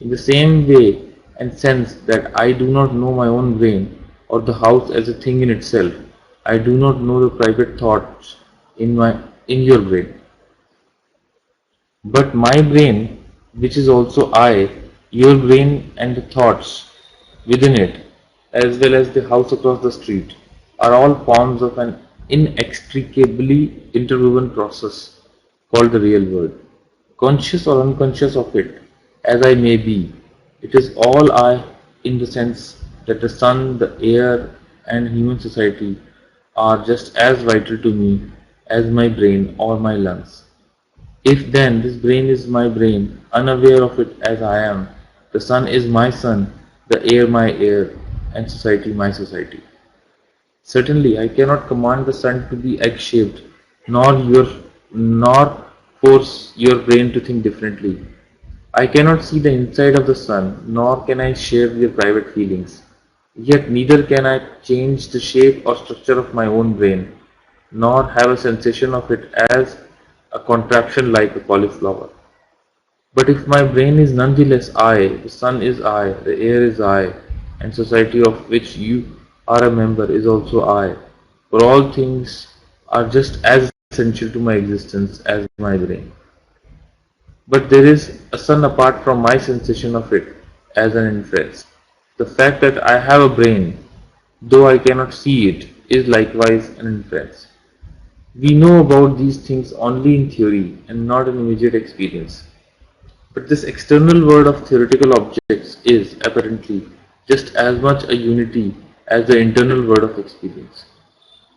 In the same way and sense that I do not know my own brain or the house as a thing in itself, I do not know the private thoughts in your brain. But my brain, which is also I, your brain and the thoughts within it, as well as the house across the street, are all forms of an inextricably interwoven process called the real world. Conscious or unconscious of it, as I may be, it is all I in the sense that the sun, the air, and human society are just as vital to me as my brain or my lungs. If then this brain is my brain, unaware of it as I am, the sun is my sun, the air my air, and society my society. Certainly, I cannot command the sun to be egg-shaped, nor force your brain to think differently. I cannot see the inside of the sun, nor can I share your private feelings. Yet neither can I change the shape or structure of my own brain, nor have a sensation of it as a contraption like a cauliflower. But if my brain is nonetheless I, the sun is I, the air is I, and society of which you are a member is also I, for all things are just as essential to my existence as my brain. But there is a sun apart from my sensation of it as an inference. The fact that I have a brain, though I cannot see it, is likewise an inference. We know about these things only in theory and not in immediate experience. But this external world of theoretical objects is, apparently, just as much a unity as the internal world of experience.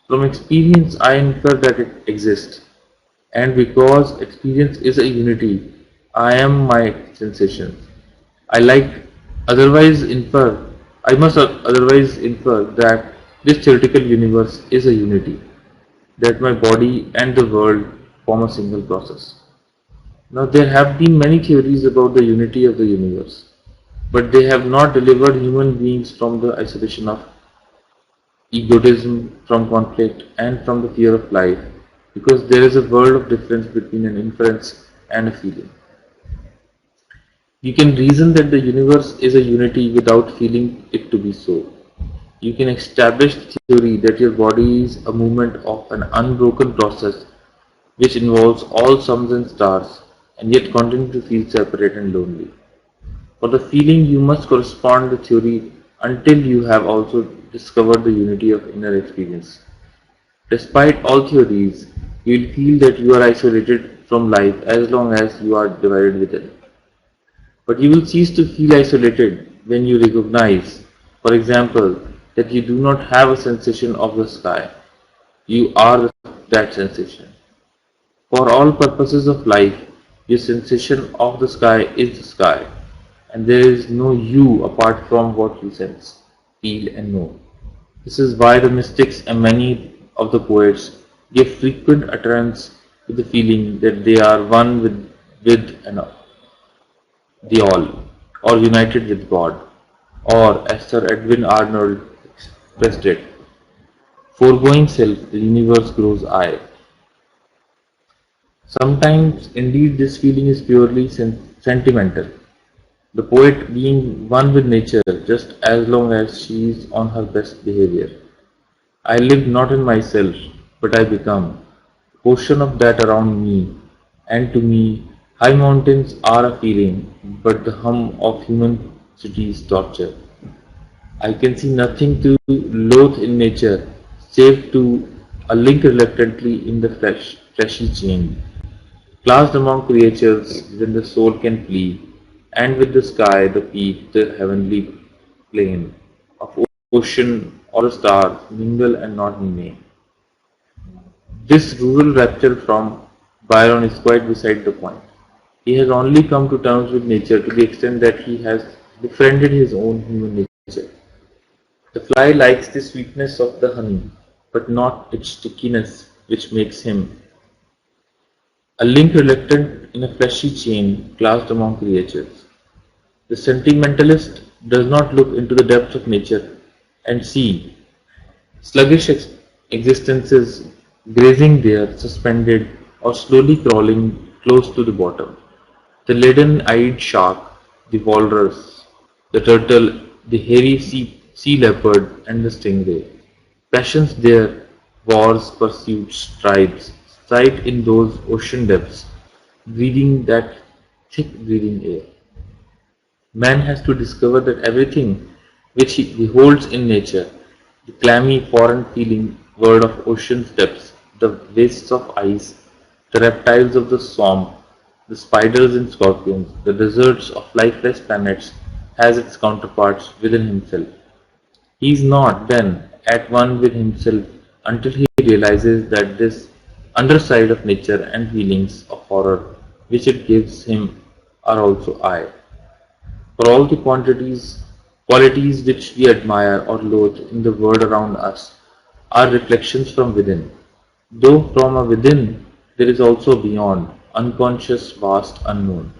From experience I infer that it exists, and because experience is a unity, I am my sensations. I like otherwise infer I must otherwise infer that this theoretical universe is a unity, that my body and the world form a single process. Now there have been many theories about the unity of the universe, but they have not delivered human beings from the isolation of egotism, from conflict, and from the fear of life, because there is a world of difference between an inference and a feeling. You can reason that the universe is a unity without feeling it to be so. You can establish the theory that your body is a movement of an unbroken process which involves all suns and stars, and yet continue to feel separate and lonely. For the feeling you must correspond the theory until you have also discovered the unity of inner experience. Despite all theories, you will feel that you are isolated from life as long as you are divided with it. But you will cease to feel isolated when you recognize, for example, that you do not have a sensation of the sky. You are that sensation. For all purposes of life, your sensation of the sky is the sky, and there is no you apart from what you sense, feel, and know. This is why the mystics and many of the poets give frequent utterance to the feeling that they are one with and the all, or united with God, or as Sir Edwin Arnold expressed it, foregoing self, the universe grows I. Sometimes, indeed, this feeling is purely sentimental, the poet being one with nature just as long as she is on her best behavior. I live not in myself, but I become a portion of that around me, and to me, high mountains are a feeling, but the hum of human cities torture. I can see nothing to loathe in nature, save to a link reluctantly in the fleshy chain, classed among creatures when the soul can flee, and with the sky, the peak, the heavenly plane of ocean or the stars mingle and not remain. This rural rapture from Byron is quite beside the point. He has only come to terms with nature to the extent that he has befriended his own human nature. The fly likes the sweetness of the honey, but not its stickiness, which makes him a link reluctant in a fleshy chain classed among creatures. The sentimentalist does not look into the depths of nature and see sluggish existences grazing there, suspended or slowly crawling close to the bottom. The leaden-eyed shark, the walrus, the turtle, the hairy sea leopard, and the stingray. Passions there, wars, pursuits, stripes, sight in those ocean depths, breathing that thick breathing air. Man has to discover that everything which he beholds in nature, the clammy foreign feeling world of ocean's depths, the wastes of ice, the reptiles of the swamp, the spiders and scorpions, the deserts of lifeless planets, has its counterparts within himself. He is not, then, at one with himself until he realizes that this underside of nature and feelings of horror which it gives him are also I. For all the qualities which we admire or loathe in the world around us are reflections from within. Though from a within there is also beyond, unconscious, vast, unknown.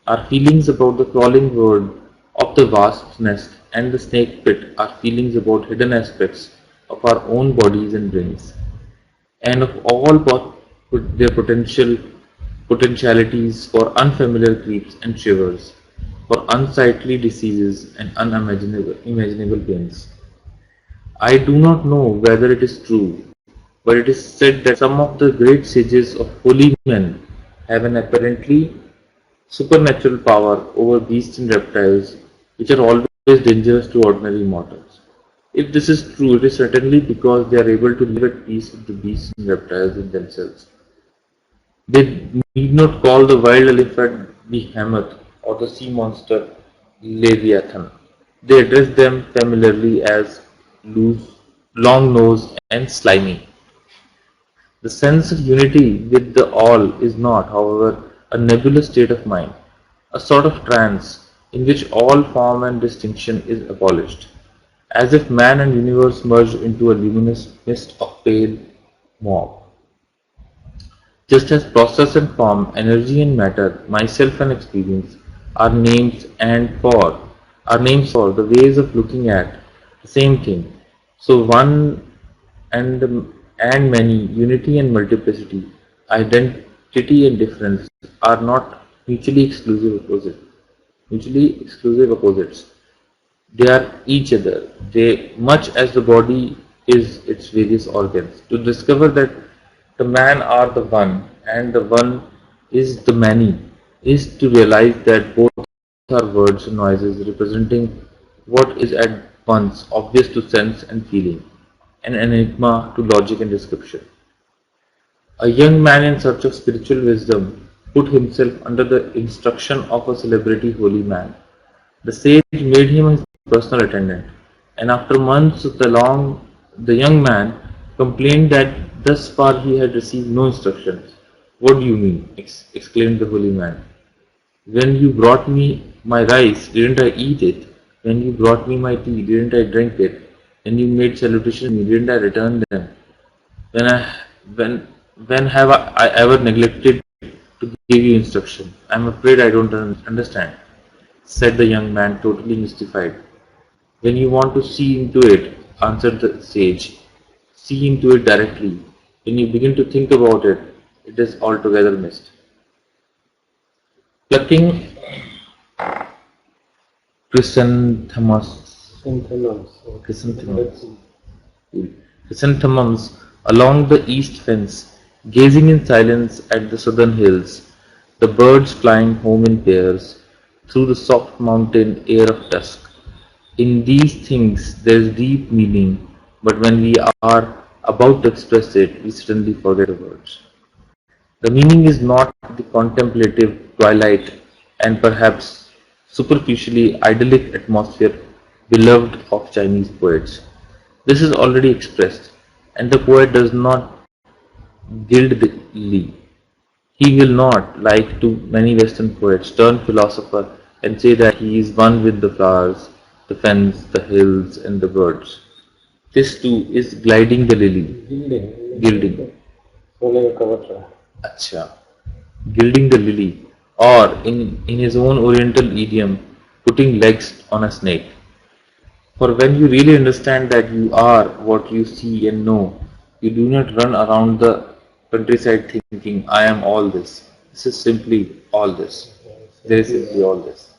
Our feelings about the crawling world of the vast nest and the snake pit are feelings about hidden aspects of our own bodies and brains, and of all their potentialities for unfamiliar creeps and shivers, for unsightly diseases and unimaginable imaginable pains. I do not know whether it is true, but it is said that some of the great sages of holy men have an apparently supernatural power over beasts and reptiles, which are always dangerous to ordinary mortals. If this is true, it is certainly because they are able to live at peace with the beasts and reptiles in themselves. They need not call the wild elephant behemoth or the sea monster leviathan. They address them familiarly as loose, long nosed, and slimy. The sense of unity with the all is not, however, a nebulous state of mind, a sort of trance in which all form and distinction is abolished, as if man and universe merged into a luminous mist of pale mob. Just as process and form, energy and matter, myself and experience are names for the ways of looking at the same thing. So one and and many, unity and multiplicity, identity and difference are not mutually exclusive opposites. They are each other. They much as the body is its various organs. To discover that the man are the one and the one is the many is to realize that both are words and noises representing what is at once obvious to sense and feeling. an enigma to logic and description. A young man in search of spiritual wisdom put himself under the instruction of a celebrity holy man. The sage made him his personal attendant, and after months the young man complained that thus far he had received no instructions. What do you mean? Exclaimed the holy man. When you brought me my rice, didn't I eat it? When you brought me my tea, didn't I drink it? When you made salutations to me, didn't I return them? When I when when have I ever neglected to give you instruction? I'm afraid I don't understand, said the young man, totally mystified. When you want to see into it, answered the sage, see into it directly. When you begin to think about it, it is altogether missed. Plucking chrysanthemums, chrysanthemums, chrysanthemums along the east fence, gazing in silence at the southern hills, the birds flying home in pairs through the soft mountain air of dusk. In these things there is deep meaning, but when we are about to express it, we suddenly forget the words. The meaning is not the contemplative twilight and perhaps superficially idyllic atmosphere beloved of Chinese poets. This is already expressed, and the poet does not gild the lily. He will not, like to many Western poets, turn philosopher and say that he is one with the flowers, the fence, the hills, and the birds. This too is gliding the lily, gilding. Acha, gilding the lily, or in his own oriental idiom, putting legs on a snake. For when you really understand that you are what you see and know, you do not run around the countryside thinking, I am all this. This is simply all this. There is simply all this.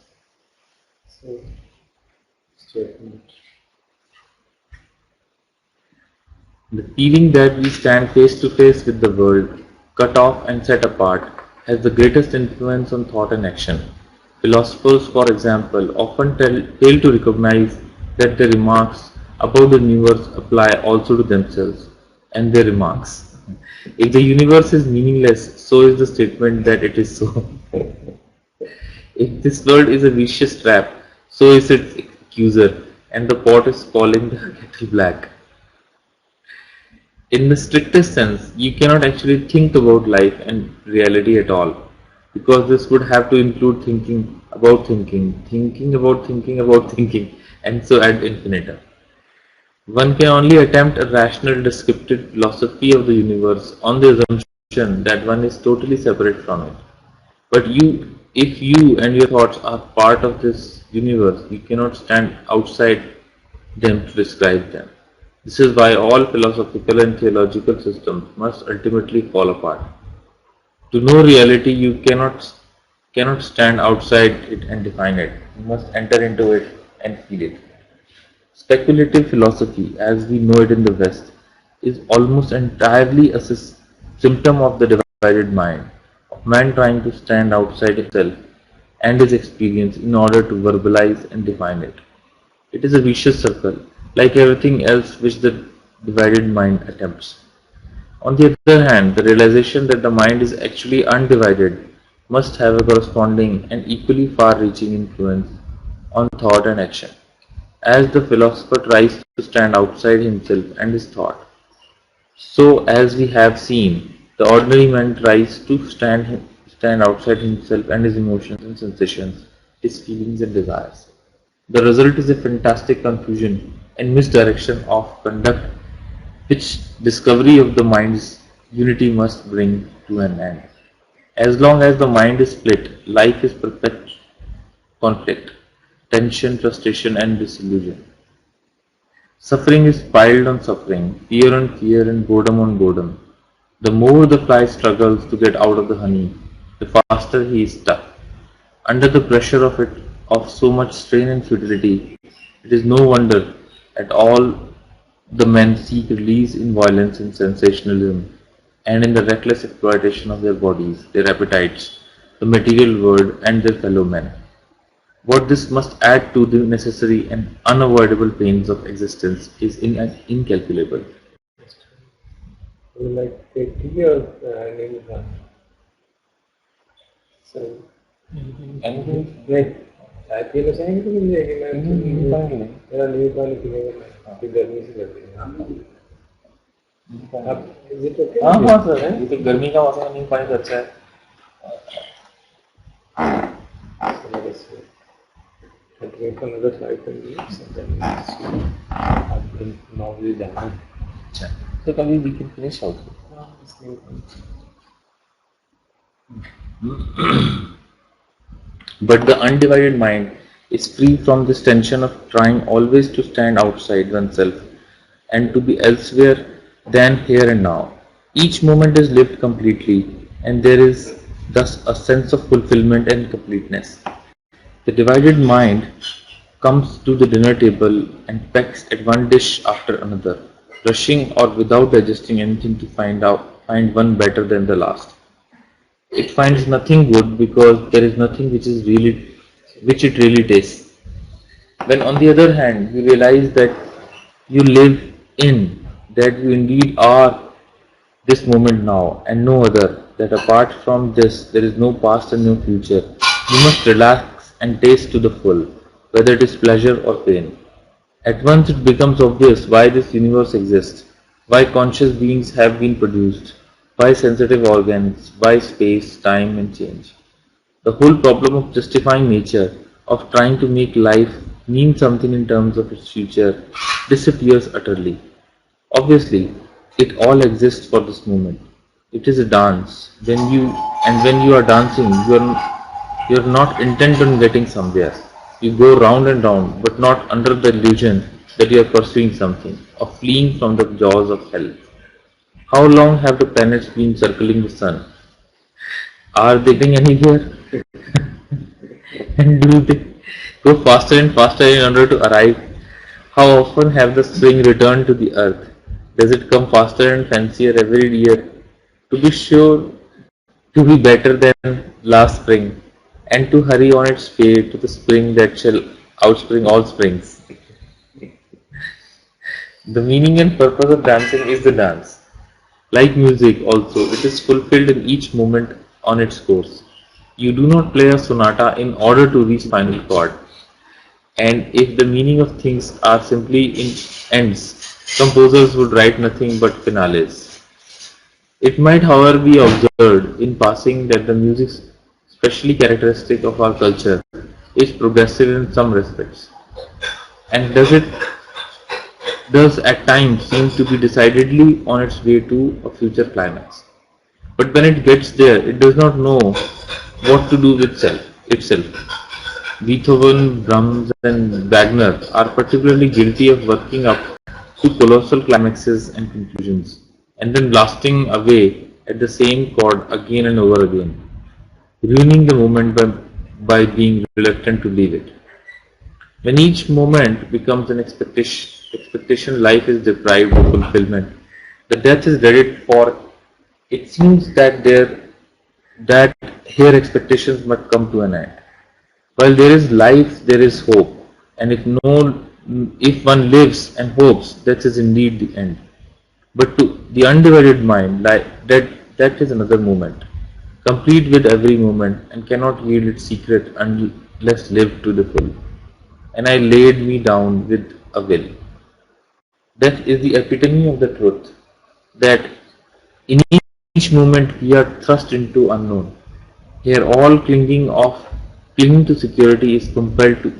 The feeling that we stand face to face with the world, cut off and set apart, has the greatest influence on thought and action. Philosophers, for example, often fail to recognize that their remarks about the universe apply also to themselves and their remarks. If the universe is meaningless, so is the statement that it is so. If this world is a vicious trap, so is its accuser, and the pot is calling the kettle black. In the strictest sense, you cannot actually think about life and reality at all, because this would have to include thinking about thinking about thinking, and so ad infinitum. One can only attempt a rational descriptive philosophy of the universe on the assumption that one is totally separate from it. But if you and your thoughts are part of this universe, you cannot stand outside them to describe them. This is why all philosophical and theological systems must ultimately fall apart. To know reality, you cannot stand outside it and define it. You must enter into it and feel it. Speculative philosophy, as we know it in the West, is almost entirely a symptom of the divided mind, of man trying to stand outside himself and his experience in order to verbalize and define it. It is a vicious circle, like everything else which the divided mind attempts. On the other hand, the realization that the mind is actually undivided must have a corresponding and equally far-reaching influence on thought and action. As the philosopher tries to stand outside himself and his thought, so as we have seen, the ordinary man tries to stand outside himself and his emotions and sensations, his feelings and desires. The result is a fantastic confusion and misdirection of conduct which discovery of the mind's unity must bring to an end. As long as the mind is split, life is perpetual conflict, tension, frustration, and disillusion. Suffering is piled on suffering, fear on fear, and boredom on boredom. The more the fly struggles to get out of the honey, the faster he is stuck. Under the pressure of so much strain and futility, it is no wonder at all the men seek release in violence and sensationalism, and in the reckless exploitation of their bodies, their appetites, the material world, and their fellow men. What this must add to the necessary and unavoidable pains of existence is incalculable. like take tea or name one. So Anything? नहीं चाय पीना चाहेंगे तो मिल जाएगी मैं मेरा नींबू पानी पीने का मैं गर्मी से करती हूँ आप is it okay? हाँ हाँ सर, ये तो गर्मी का मौसम है, नींबू पानी तो अच्छा है। So let us continue for another 5 minutes and then I've been normally done. अच्छा, so कभी we can finish also. But the undivided mind is free from this tension of trying always to stand outside oneself and to be elsewhere than here and now. Each moment is lived completely, and there is thus a sense of fulfillment and completeness. The divided mind comes to the dinner table and pecks at one dish after another, rushing or without digesting anything to find one better than the last. It finds nothing good because there is nothing which it really tastes. When on the other hand you realize that you live in, that you indeed are this moment now and no other, that apart from this there is no past and no future, you must relax and taste to the full, whether it is pleasure or pain. At once it becomes obvious why this universe exists, why conscious beings have been produced, why sensitive organs, why space, time and change. The whole problem of justifying nature, of trying to make life mean something in terms of its future, disappears utterly. Obviously, it all exists for this moment. It is a dance. When you are dancing, you are not intent on getting somewhere. You go round and round, but not under the illusion that you are pursuing something, or fleeing from the jaws of hell. How long have the planets been circling the sun? Are they getting anywhere? And do they go faster and faster in order to arrive? How often have the spring returned to the earth? Does it come faster and fancier every year? To be sure, to be better than last spring, and to hurry on its way to the spring that shall outspring all springs. The meaning and purpose of dancing is the dance. Like music also, it is fulfilled in each moment on its course. You do not play a sonata in order to reach final chord. And if the meaning of things are simply in ends, composers would write nothing but finales. It might, however, be observed in passing that the music, specially characteristic of our culture, is progressive in some respects, and does at times seem to be decidedly on its way to a future climax. But when it gets there, it does not know what to do with itself. Beethoven, Brahms, and Wagner are particularly guilty of working up to colossal climaxes and conclusions, and then blasting away at the same chord again and over again, ruining the moment by being reluctant to leave it. When each moment becomes an expectation life is deprived of fulfillment. The death is dreaded for it seems that here expectations must come to an end. While there is life, there is hope, and if one lives and hopes, that is indeed the end. But to the undivided mind, that is another moment, complete with every moment, and cannot yield its secret unless lived to the full. And I laid me down with a will. That is the epitome of the truth, that in each moment we are thrust into unknown. Here all clinging to security is compelled to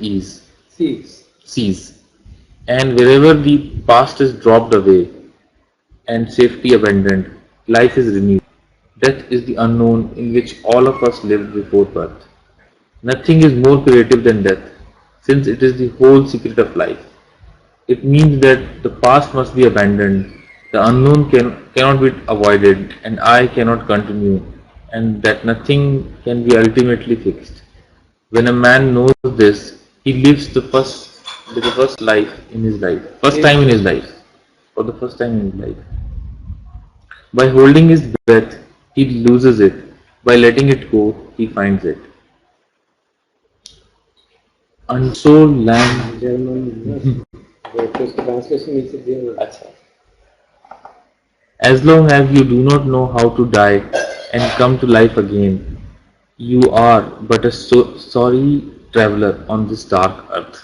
cease. And wherever the past is dropped away and safety abandoned, life is renewed. Death is the unknown in which all of us lived before birth. Nothing is more creative than death, since it is the whole secret of life. It means that the past must be abandoned, the unknown cannot be avoided, and I cannot continue, and that nothing can be ultimately fixed. When a man knows this, he lives the first life in his life, first time in his life, for the first time in his life. By holding his breath, he loses it. By letting it go, he finds it. Unsold land. German. तो उसका translation नीचे दिया हुआ है. अच्छा. As long as you do not know how to die and come to life again, you are but a sorry traveler on this dark earth.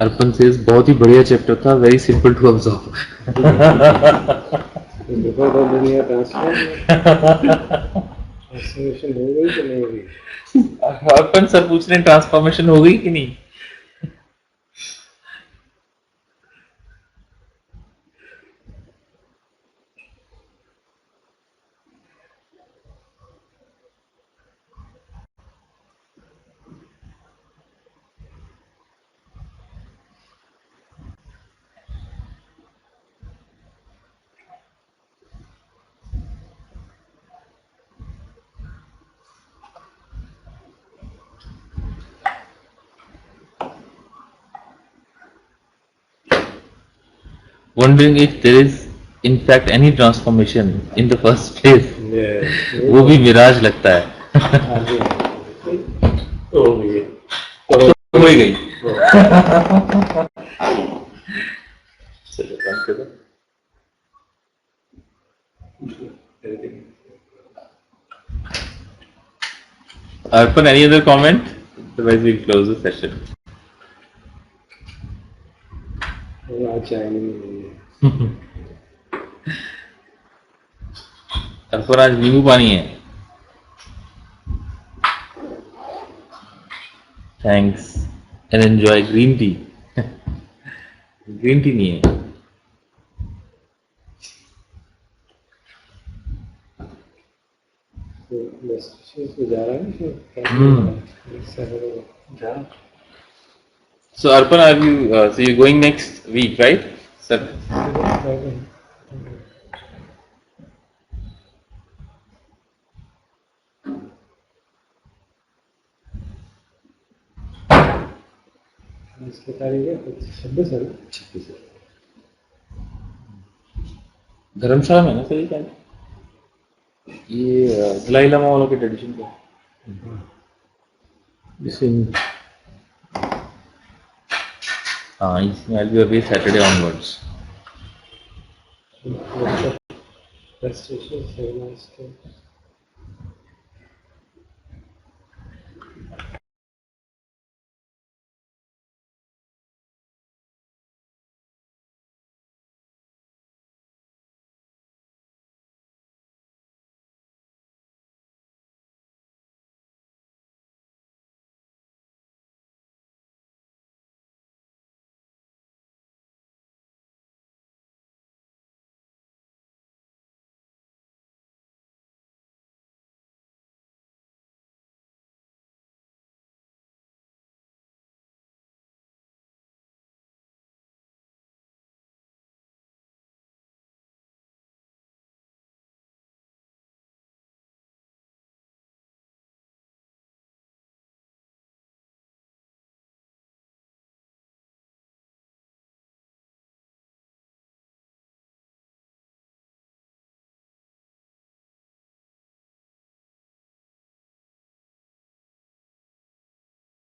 Arpan says बहुत ही बढ़िया चैप्टर था, very simple to observe. Before the दुनिया translation हो गई कि नहीं हुई? अर्पण सर पूछ रहे हैं ट्रांसफॉर्मेशन हो गई कि नहीं. Wondering if there is in fact any transformation in the first place. वो भी मिराज लगता है. हो गई. हो ही गई. चलो बंद कर दो. Arpan, any other comment? Otherwise we'll close the session. आज चाय नहीं मिली. अर्पण आज नींबू पानी है. Thanks and enjoy green tea. Green tea नहीं है. तो बस जा रहा है ना. So Arpan, are you so you're going next week, right? Sir. इसकी तारीख है 26 है. धर्मशाला में ना सही क्या? ये दलाई लामा वालों के ट्रेडिशन का. हाँ, इसमें I'll be away Saturday onwards. Frustration,